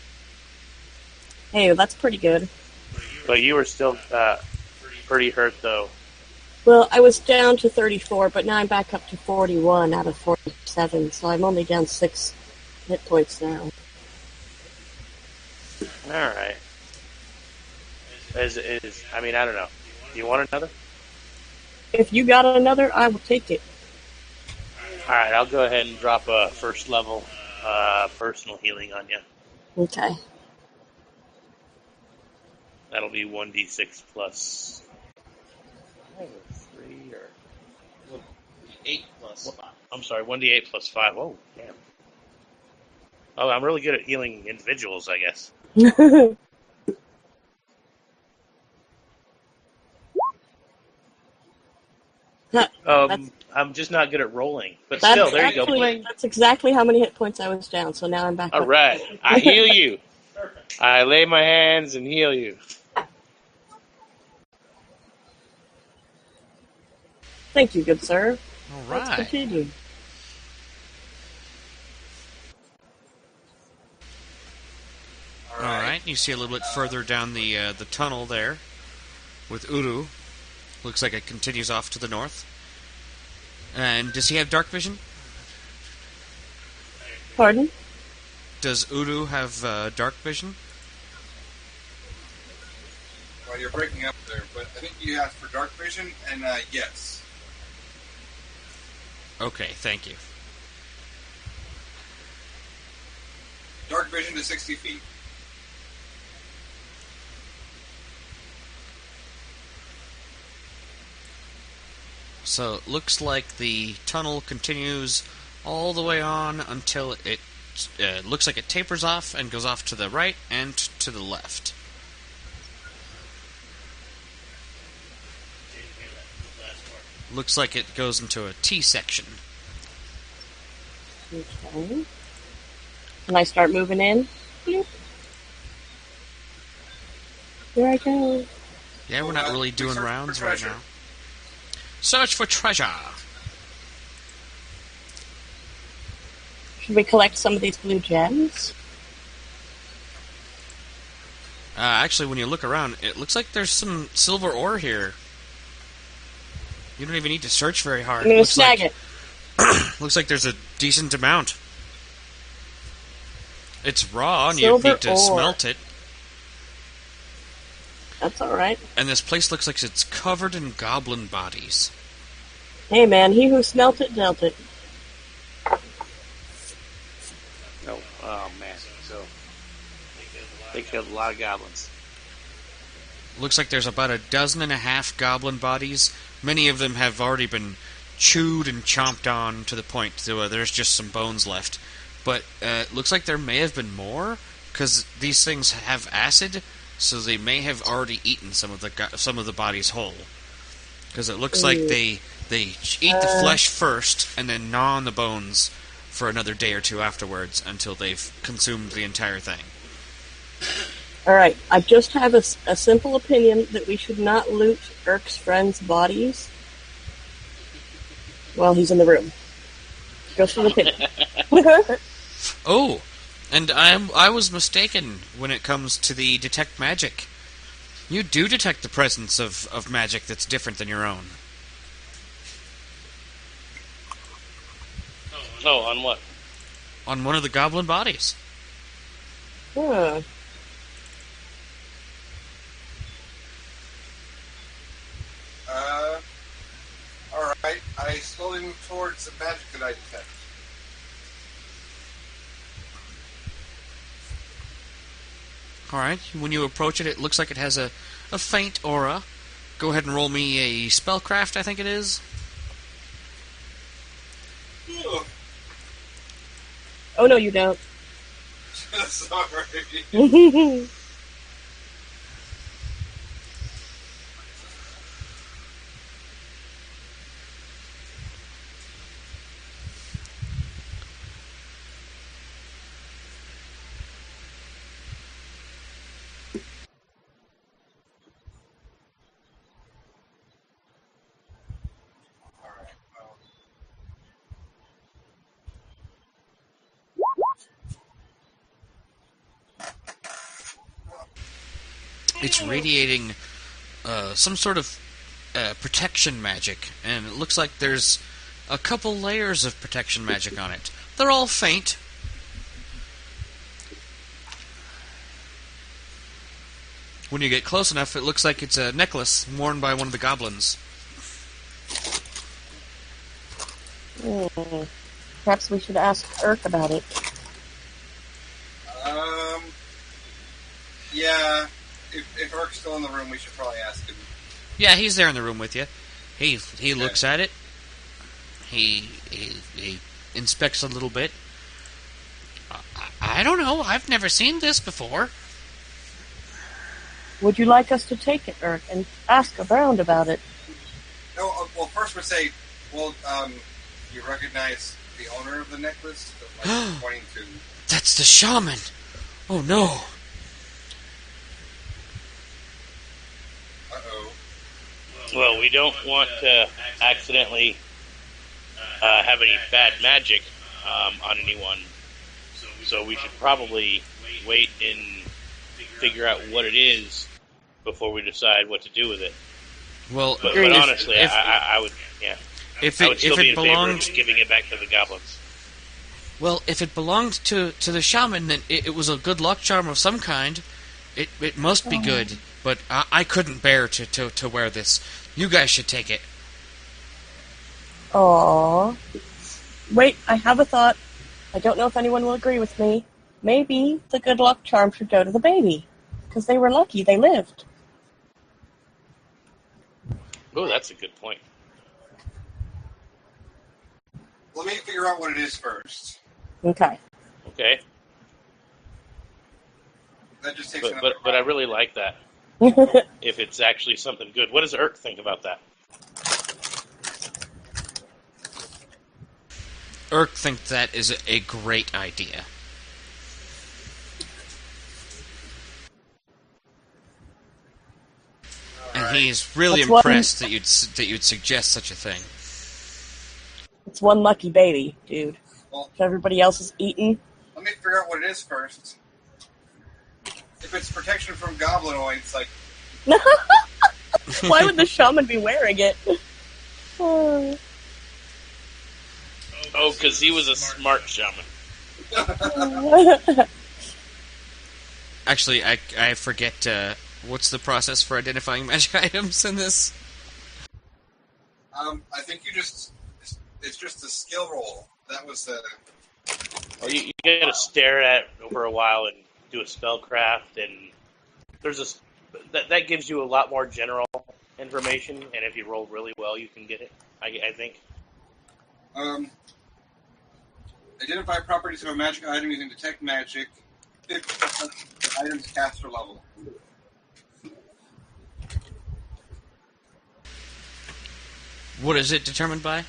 Hey, that's pretty good. but you were still pretty hurt, though. Well, I was down to 34, but now I'm back up to 41 out of 47, so I'm only down 6 hit points now. All right. I mean, I don't know. Do you want another? If you got another, I will take it. All right, I'll go ahead and drop a first level personal healing on you. Okay. That'll be 1d6 plus 3 or 8 plus 5. I'm sorry, 1d8 plus 5. Oh, damn. Oh, I'm really good at healing individuals, I guess. I'm just not good at rolling. But still, there you go. Bling. That's exactly how many hit points I was down, so now I'm back All up. right. I heal you. I lay my hands and heal you. Thank you, good sir. All Let's right. continue. All right. You see a little bit further down the tunnel there with Uru. Looks like it continues off to the north. And does he have dark vision? Pardon? Does Uru have dark vision? Well, you're breaking up there, but I think you asked for dark vision, and yes. Okay, thank you. Dark vision to 60 feet. So it looks like the tunnel continues all the way on until it looks like it tapers off and goes off to the right and to the left. Looks like it goes into a T section. Okay. Can I start moving in? Bloop. Here I go. Yeah, we're not really doing rounds right now. Search for treasure. Should we collect some of these blue gems? Actually, when you look around, it looks like there's some silver ore here. You don't even need to search very hard. I'm going to snag it. Looks like there's a decent amount. It's raw, and Silver you need to ore. smelt it. That's alright. And this place looks like it's covered in goblin bodies. Hey man, he who smelt it, dealt it. Oh man. So they killed a lot of goblins. Looks like there's about 12.5 goblin bodies. Many of them have already been chewed and chomped on to the point to there's just some bones left. But it looks like there may have been more, because these things have acid, so they may have already eaten some of the bodies whole. Because it looks like they eat the flesh first and then gnaw on the bones for another day or two afterwards until they've consumed the entire thing. Alright, I just have a simple opinion that we should not loot Urk's friends' bodies while he's in the room. Just an opinion. Oh, and I was mistaken when it comes to the detect magic. You do detect the presence of magic that's different than your own. Oh, on what? On one of the goblin bodies. Huh. Alright, I slowly move towards the magic that I detect. Alright, when you approach it, it looks like it has a faint aura. Go ahead and roll me a spellcraft, I think it is. Oh no, you don't. Sorry. it's radiating some sort of protection magic, and it looks like there's a couple layers of protection magic on it. They're all faint. When you get close enough, it looks like it's a necklace worn by one of the goblins. Perhaps we should ask Urk about it. Yeah. If Urk's still in the room, we should probably ask him. Yeah, he's there in the room with you. He looks at it. He inspects a little bit. I don't know. I've never seen this before. Would you like us to take it, Urk, and ask around about it? No, well, first we'd say, well, you recognize the owner of the necklace? Pointing to... That's the shaman! Oh, no. Uh-oh. Well, we don't want to accidentally have any bad magic on anyone, so we should probably wait and figure out what it is before we decide what to do with it. Well, but honestly, I would, yeah. If I would still it be in favor belonged, of giving it back to the goblins. Well, if it belonged to the shaman, then it was a good luck charm of some kind. It must be good, but I couldn't bear to wear this. You guys should take it. Aww. Wait, I have a thought. I don't know if anyone will agree with me. Maybe the good luck charm should go to the baby, because they were lucky they lived. Oh, that's a good point. Let me figure out what it is first. Okay. Okay. That just takes but I really like that. If it's actually something good. What does Urk think about that? Urk thinks that is a great idea. And he's really impressed that you'd suggest such a thing. It's one lucky baby, dude. Well, if everybody else is eating. Let me figure out what it is first. If it's protection from goblinoids, like... Why would the shaman be wearing it? Oh, because he was a smart shaman. Actually, I forget... what's the process for identifying magic items in this? I think it's just a skill roll. That was Well, you gotta stare at it over a while and do a spellcraft, and there's that gives you a lot more general information, and if you roll really well, you can get it, I think. Identify properties of a magic item using detect magic. 50% of the item's caster level. What is it determined by?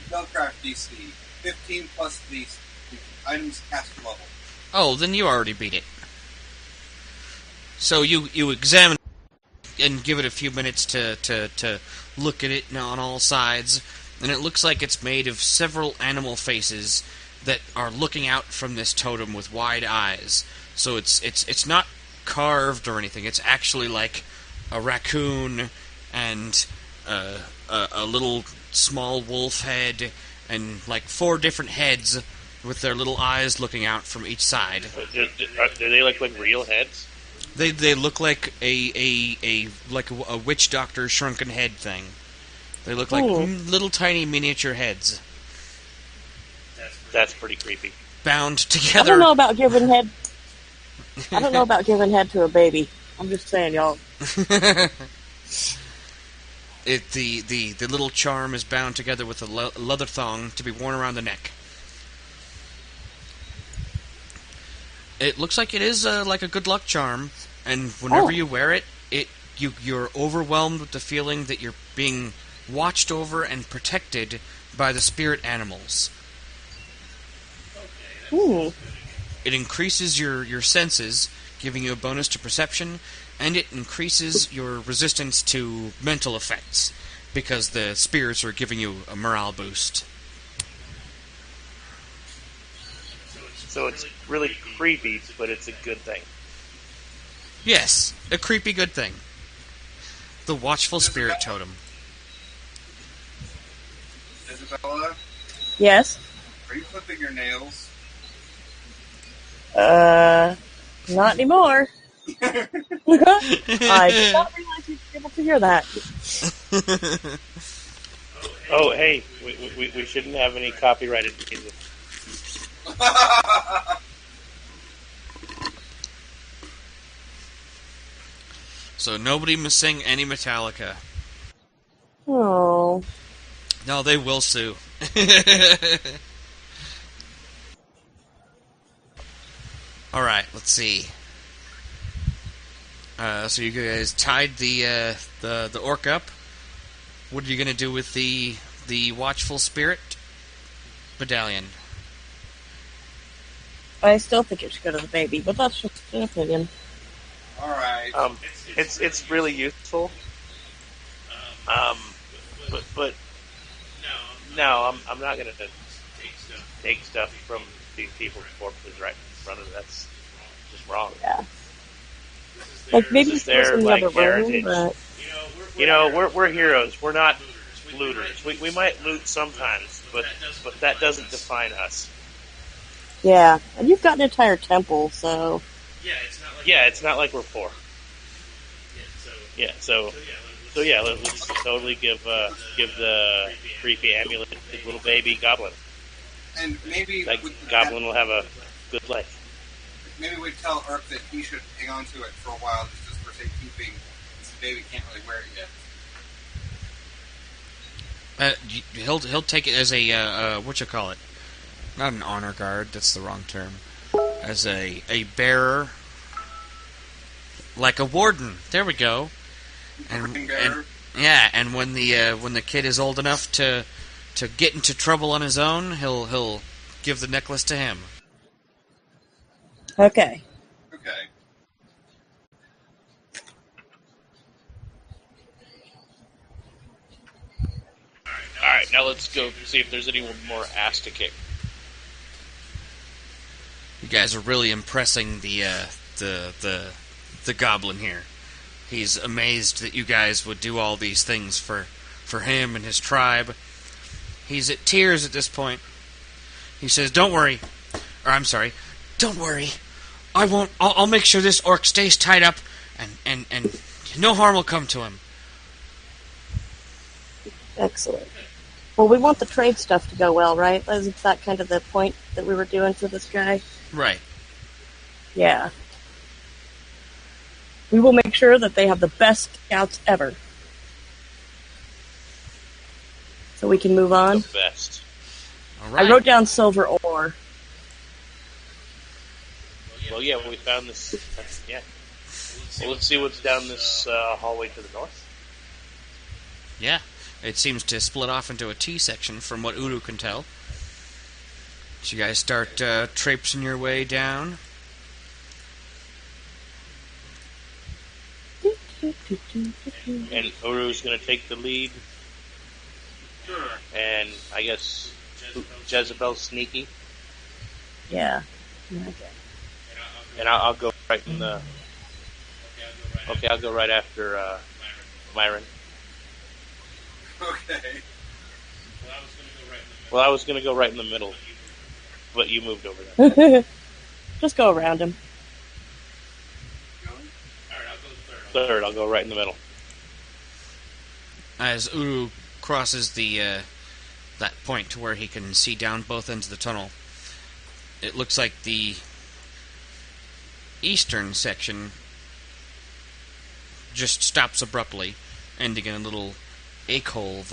Spellcraft DC. 15 plus the item's caster level. Oh, then you already beat it. So you examine and give it a few minutes to look at it on all sides, and it looks like it's made of several animal faces that are looking out from this totem with wide eyes. So it's not carved or anything. It's actually like a raccoon and a little small wolf head and like 4 different heads with their little eyes looking out from each side. Do they look like real heads? They look like a witch doctor shrunken head thing. They look like little tiny miniature heads. That's pretty creepy. Bound together. I don't know about giving head. I don't know about giving head to a baby. I'm just saying, y'all. The little charm is bound together with a leather thong to be worn around the neck. It looks like it is like a good luck charm, and whenever you wear it, you're overwhelmed with the feeling that you're being watched over and protected by the spirit animals. Ooh. It increases your senses, giving you a bonus to perception, and it increases your resistance to mental effects, because the spirits are giving you a morale boost. So it's really creepy, but it's a good thing. Yes, a creepy good thing. The watchful spirit totem. Isabella, Yes? are you clipping your nails? Not anymore. I did not realize you'd be able to hear that. Oh, hey, we shouldn't have any copyrighted music. So nobody must sing any Metallica. Oh. No, they will sue. Alright, let's see. So you guys tied the orc up. What are you going to do with the watchful spirit medallion? I still think it should go to the baby, but that's just an opinion. Alright. It's really useful. But no, I'm not gonna take stuff from these people's corpses right in front of them. That's just wrong. Yeah. Like maybe This is it's in the their other room, heritage. but You know, we're heroes. We're not looters. We might loot sometimes, but that doesn't define us. yeah. And you've got an entire temple, so Yeah, it's not like we're poor. Yeah, so yeah, let's totally give the creepy amulet to the little baby goblin. And maybe That goblin will have a good life. maybe we'd tell Urk that he should hang on to it for a while just as for safekeeping, since the baby can't really wear it yet. He'll take it as a whatchamacallit? Not an honor guard. That's the wrong term. As a bearer, like a warden. There we go. And yeah, and when the kid is old enough to get into trouble on his own, he'll give the necklace to him. okay. Okay. Alright, now let's go see if there's any more ass to kick. You guys are really impressing the goblin here. He's amazed that you guys would do all these things for him and his tribe. He's at tears at this point. He says, "Don't worry," or I'm sorry, "Don't worry. I won't. I'll make sure this orc stays tied up, and no harm will come to him." Excellent. Well, we want the trade stuff to go well, right? Isn't that kind of the point that we were doing for this guy? Right. Yeah. We will make sure that they have the best scouts ever. So we can move on. The best. All right. I wrote down silver ore. Well, yeah, we found this. Yeah. Well, let's see what's down this hallway to the north. Yeah. It seems to split off into a T section, from what Uru can tell. So you guys start traipsing your way down. And Uru's going to take the lead. Sure. And I guess Jezebel's sneaky. Yeah. Okay. And I'll go right in the... Okay, I'll go right after Myron. Okay. Well, I was going to go right in the middle, but you moved over there. Just go around him. Third, I'll go right in the middle. As Uru crosses that point to where he can see down both ends of the tunnel, it looks like the eastern section just stops abruptly, ending in a little alcove.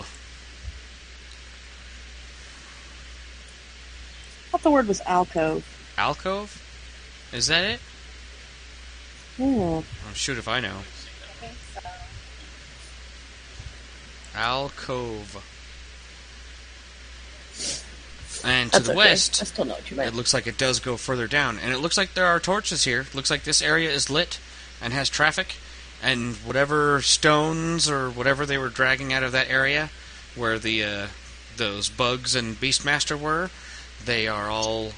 I thought the word was alcove. Alcove? Is that it? Oh, shoot if I know. I think so. Alcove. And to That's the okay. west, I still know what you it meant. looks like it does go further down. And it looks like there are torches here. Looks like this area is lit and has traffic. And whatever stones or whatever they were dragging out of that area where the those bugs and Beastmaster were, they are all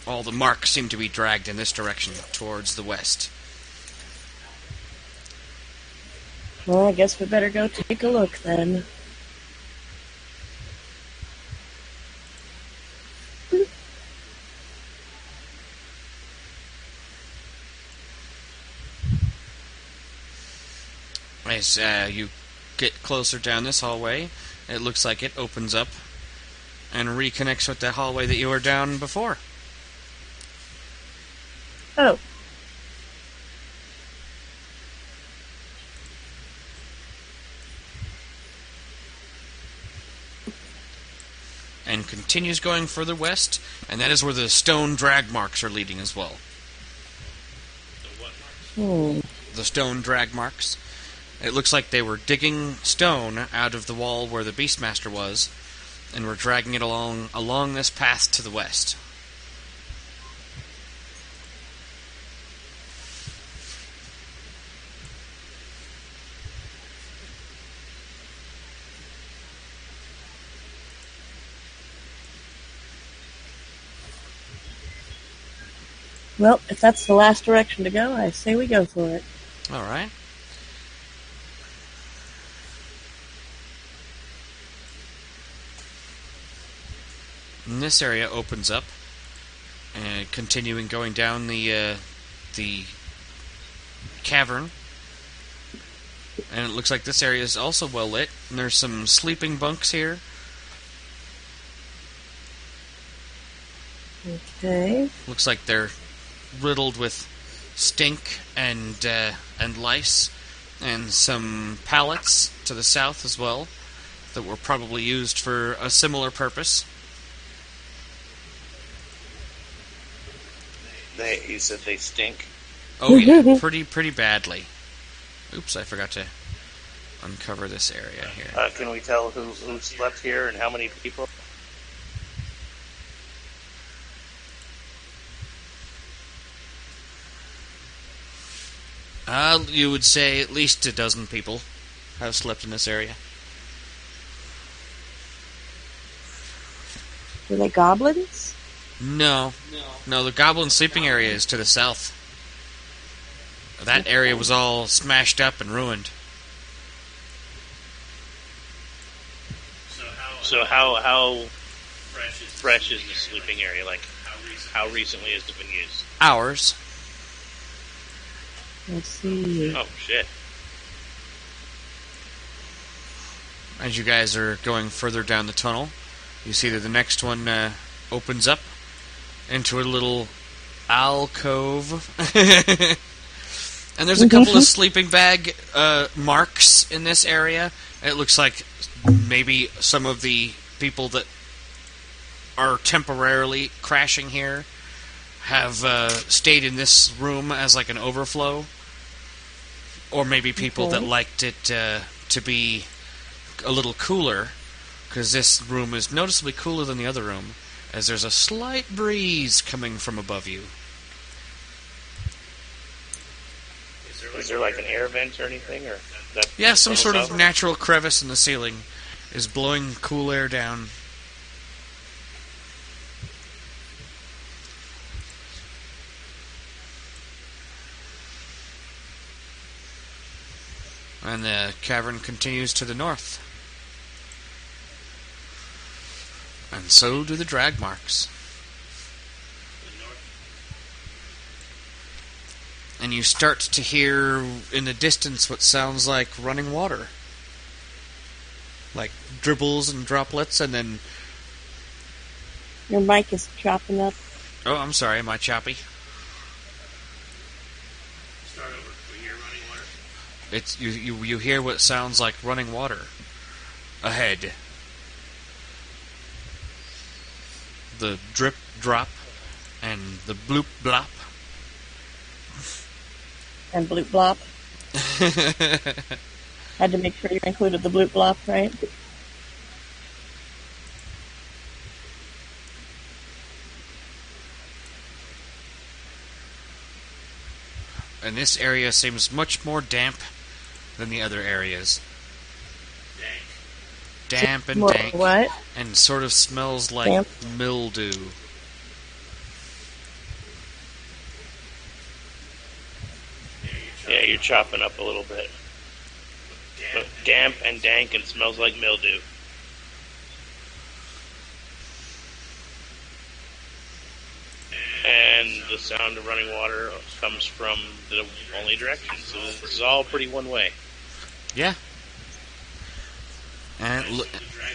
All the marks seem to be dragged in this direction, towards the west. Well, I guess we better go take a look then. As you get closer down this hallway, it looks like it opens up and reconnects with the hallway that you were down before. Oh. And continues going further west, and that is where the stone drag marks are leading as well. The what marks? The stone drag marks. It looks like they were digging stone out of the wall where the Beastmaster was, and were dragging it along this path to the west. Well, if that's the last direction to go, I say we go for it. All right. And this area opens up, and continuing going down the cavern. And it looks like this area is also well lit, and there's some sleeping bunks here. Okay. Looks like they're riddled with stink and lice, and some pallets to the south as well that were probably used for a similar purpose. You said they stink. Oh yeah, pretty badly. Oops, I forgot to uncover this area here. Can we tell who slept here and how many people? You would say at least a dozen people have slept in this area. Were they goblins? No, the goblin sleeping area is to the south. That area was all smashed up and ruined. So how fresh is the sleeping area? Like, how recently has it been used? Hours. Let's see. Oh, shit. As you guys are going further down the tunnel, you see that the next one opens up into a little alcove. And there's a couple of sleeping bag marks in this area. It looks like maybe some of the people that are temporarily crashing here have stayed in this room as like an overflow. Or maybe people that liked it to be a little cooler, because this room is noticeably cooler than the other room, as there's a slight breeze coming from above you. Is there like an air vent or anything? Or yeah, some sort of natural crevice in the ceiling is blowing cool air down. And the cavern continues to the north. And so do the drag marks. And you start to hear in the distance what sounds like running water. Like dribbles and droplets, and then... Your mic is chopping up. Oh, I'm sorry, am I choppy? Start over. We hear running water. It's you hear what sounds like running water ahead. The drip drop and the bloop blop. And bloop blop. Had to make sure you included the bloop blop, right? And this area seems much more damp than the other areas. Damp and More dank. what? And sort of smells like Damp. mildew. Yeah, you're chopping up a little bit. But damp and dank and smells like mildew. And the sound of running water comes from the only direction. So this is all pretty one way. Yeah. And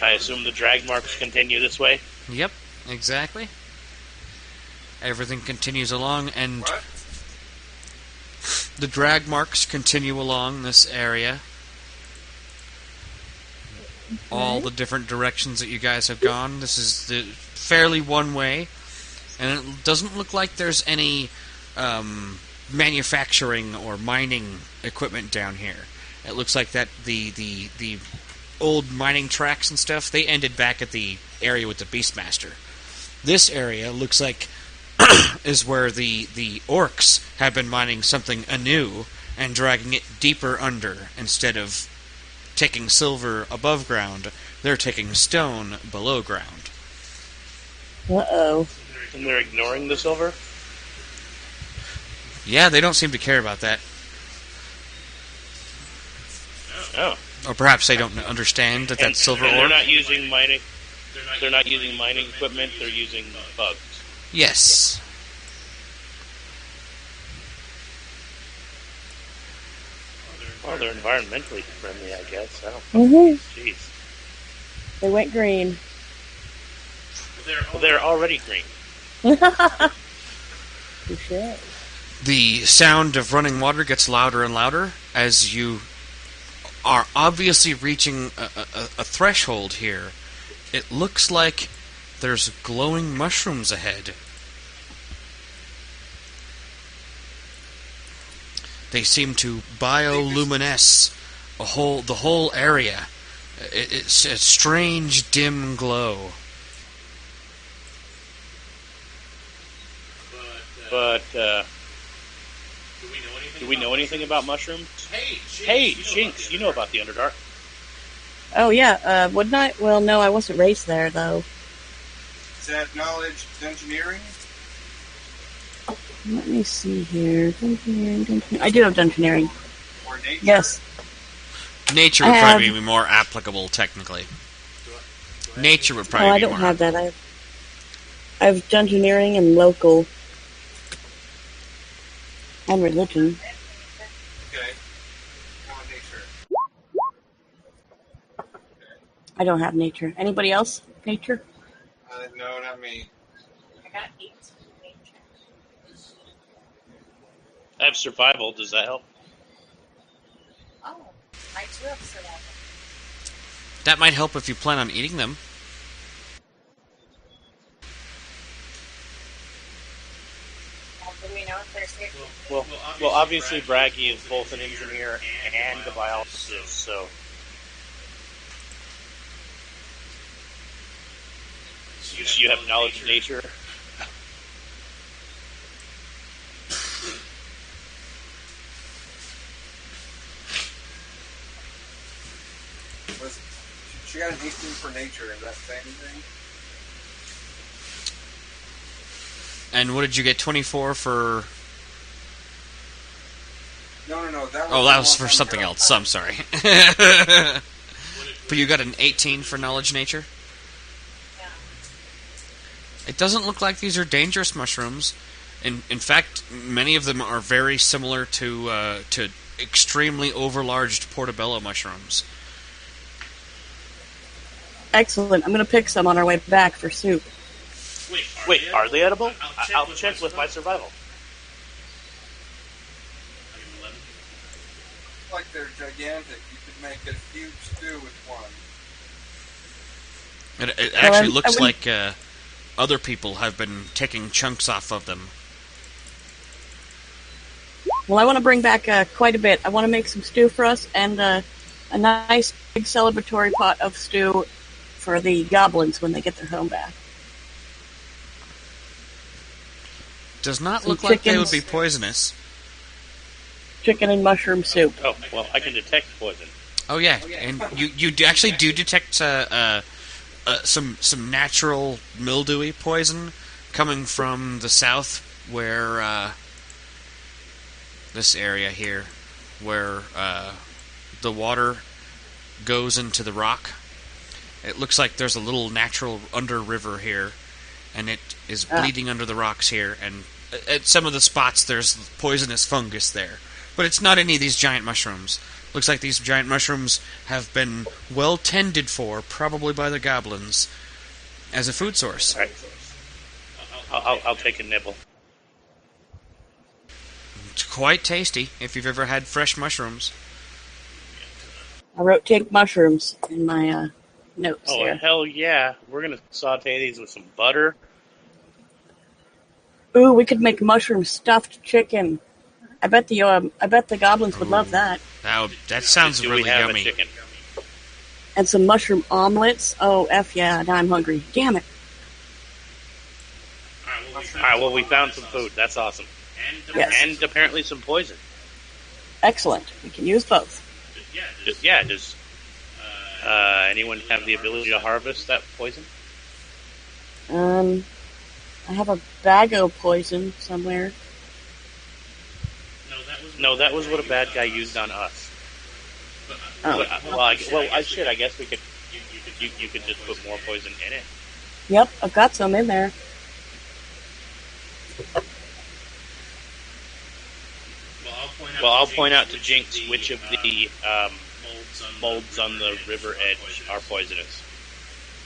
I assume the drag marks continue this way? Yep, exactly. Everything continues along, and What? the drag marks continue along this area. All the different directions that you guys have gone. This is the fairly one way, and it doesn't look like there's any manufacturing or mining equipment down here. It looks like that the old mining tracks and stuff, they ended back at the area with the Beastmaster. This area looks like is where the Orcs have been mining something anew and dragging it deeper under. Instead of taking silver above ground, they're taking stone below ground. Uh-oh. And they're ignoring the silver? Yeah, they don't seem to care about that. Oh. Or perhaps they don't understand that that's silver and ore. they're not using mining. They're not using mining equipment. They're using bugs. Yes. Well, they're environmentally friendly, I guess. I don't. Mm-hmm. Jeez. They went green. Well, they're already green. Touché. The sound of running water gets louder and louder as you are obviously reaching a threshold here. It looks like there's glowing mushrooms ahead. They seem to bioluminesce the whole area. It's a strange dim glow. But do we know anything about mushrooms? Hey, Jynx, you know about the Underdark. Oh, yeah. Wouldn't I? Well, no, I wasn't raised there, though. Is that knowledge engineering? Let me see here. Dungeoneering. I do have dungeoneering. Or nature? Yes. Nature would probably be more applicable, technically. Nature would probably Oh, I be don't more. have that. I have dungeoneering and local. And religion. Okay. On nature. I don't have nature. Anybody else? Nature? No, not me. I got 8. I have survival. Does that help? Oh, I do have survival. That might help if you plan on eating them. Do we know if they're safe? Well, obviously Bragi is both an engineer and a biologist, so you have knowledge of nature. She got an 18 for nature. Is that saying anything? And what did you get? 24 for? No. That was Oh, that was the for one something time else. So I'm sorry. But you got an 18 for knowledge nature. Yeah. It doesn't look like these are dangerous mushrooms. In fact, many of them are very similar to extremely overlarged portobello mushrooms. Excellent. I'm going to pick some on our way back for soup. Wait, are they edible? I'll check with my survival. Looks like they're gigantic. You could make a huge stew with one. It actually I looks wouldn't- like other people have been taking chunks off of them. Well, I want to bring back quite a bit. I want to make some stew for us and a nice big celebratory pot of stew for the goblins when they get their home back. Does not Some look like they would chickens. be poisonous. Chicken and mushroom soup. Oh, well, I can detect poison. Oh yeah, and you actually do detect some natural mildewy poison coming from the south, where this area here. where the water goes into the rock. It looks like there's a little natural under river here, and it is bleeding under the rocks here, and at some of the spots there's poisonous fungus there. But it's not any of these giant mushrooms. Looks like these giant mushrooms have been well tended for, probably by the goblins, as a food source. All right. I'll take a nibble. It's quite tasty if you've ever had fresh mushrooms. I wrote take mushrooms in my notes Oh, here. hell yeah. We're going to saute these with some butter. Ooh, we could make mushroom stuffed chicken. I bet the goblins would love that. That sounds Do really we have yummy. a chicken? And some mushroom omelets. Oh, F yeah, now I'm hungry. Damn it. All right, well, we found some food. That's awesome. Yes. And apparently some poison. Excellent. We can use both. Does anyone have the ability to harvest that poison? I have a bag of poison somewhere. No, that was what a bad guy used on us. Oh. I guess we could. You could just put more poison in it. Yep, I've got some in there. Well, I'll point out to Jynx which of the molds on the river edge are poisonous.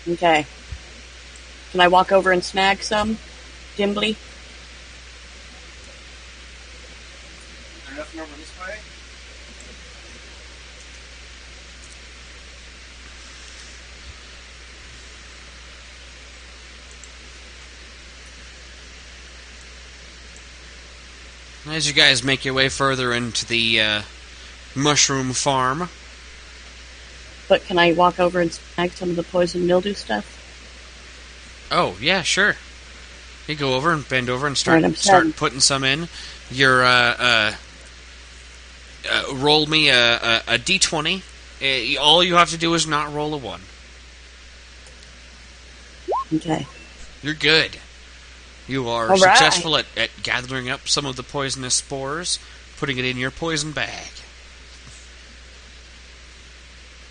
Okay. Can I walk over and snag some? Dimbly? Is there nothing over this way? As you guys make your way further into the mushroom farm. But can I walk over and snag some of the poison mildew stuff? Oh, yeah, sure. You go over and bend over and start Alright, I'm starting. putting some in. You're, roll me a d20. All you have to do is not roll a 1. Okay. You're good. You are All right. successful at gathering up some of the poisonous spores, putting it in your poison bag.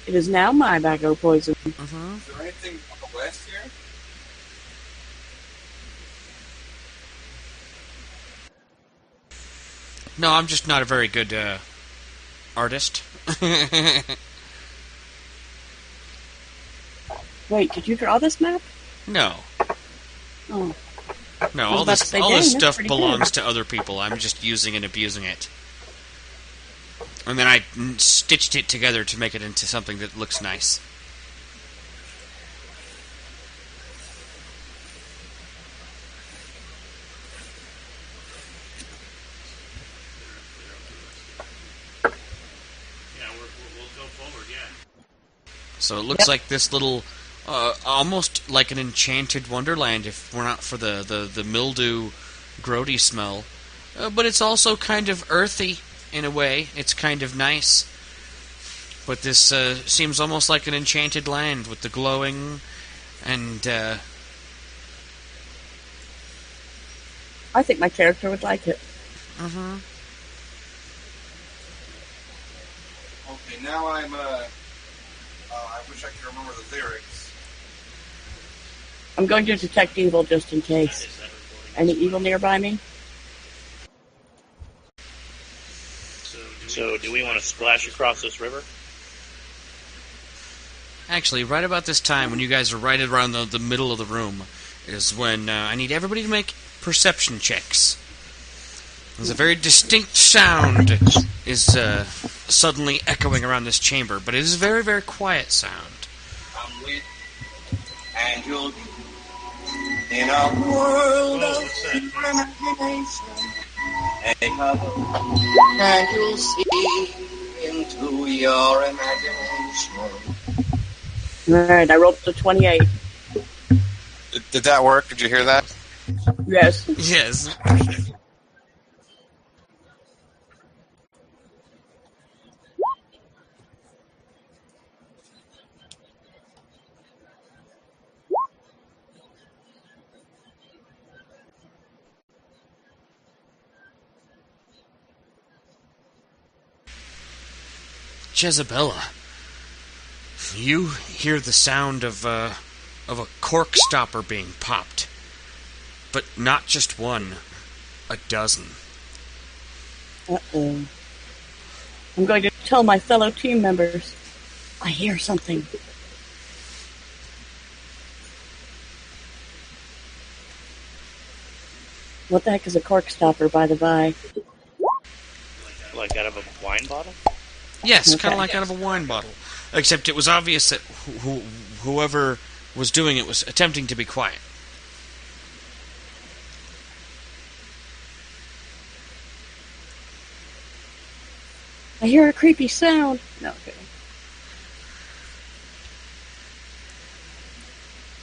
It is now my bag of poison. Mm-hmm. Is there anything on the west here? No, I'm just not a very good artist. Wait, did you draw this map? No. Oh. No, I was all about to this say, all dang, this that's stuff pretty belongs good. to other people. I'm just using and abusing it. And then I stitched it together to make it into something that looks nice. We'll go forward, yeah. So it looks like this little, almost like an enchanted wonderland if we're not for the mildew, grody smell. But it's also kind of earthy in a way. It's kind of nice. But this seems almost like an enchanted land with the glowing and... I think my character would like it. Mm-hmm. Okay, now I'm, I wish I could remember the lyrics. I'm going to detect evil just in case. Any evil nearby me? So, do we want to splash across this river? Actually, right about this time, when you guys are right around the middle of the room, is when I need everybody to make perception checks. There's a very distinct sound is suddenly echoing around this chamber, but it is a very, very quiet sound. I'm with, and you'll be in a world of pure imagination. Take a look, and you'll see into your imagination. Alright, I rolled the 28. Did that work? Did you hear that? Yes. Yes. Jezebella, you hear the sound of a cork stopper being popped. But not just one, a dozen. Uh-oh. I'm going to tell my fellow team members. I hear something. What the heck is a cork stopper, by the by? Like out of a wine bottle? Yes, Okay. kind of like out of a wine bottle. Except it was obvious that whoever was doing it was attempting to be quiet. I hear a creepy sound. No, okay.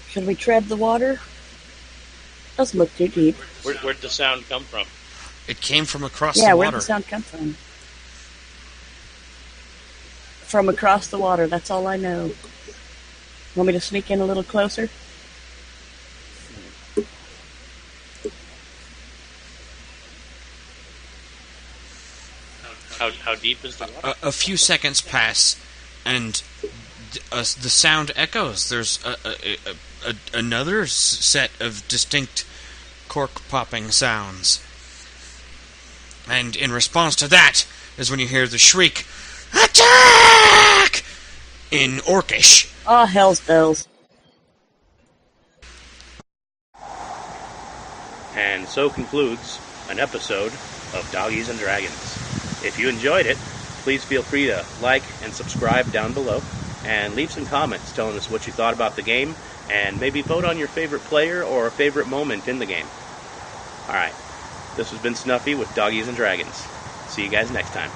Should we tread the water? Doesn't look too deep. Where'd the sound come from? It came from across Yeah, the where'd water. the sound come from? From across the water, that's all I know. Want me to sneak in a little closer? How deep is the water? A few seconds pass, and the sound echoes. There's another set of distinct cork-popping sounds. And in response to that is when you hear the shriek, "Attack!" in Orcish. Ah, hell's bells. And so concludes an episode of Doggies and Dragons. If you enjoyed it, please feel free to like and subscribe down below, and leave some comments telling us what you thought about the game, and maybe vote on your favorite player or favorite moment in the game. Alright, this has been Snuffy with Doggies and Dragons. See you guys next time.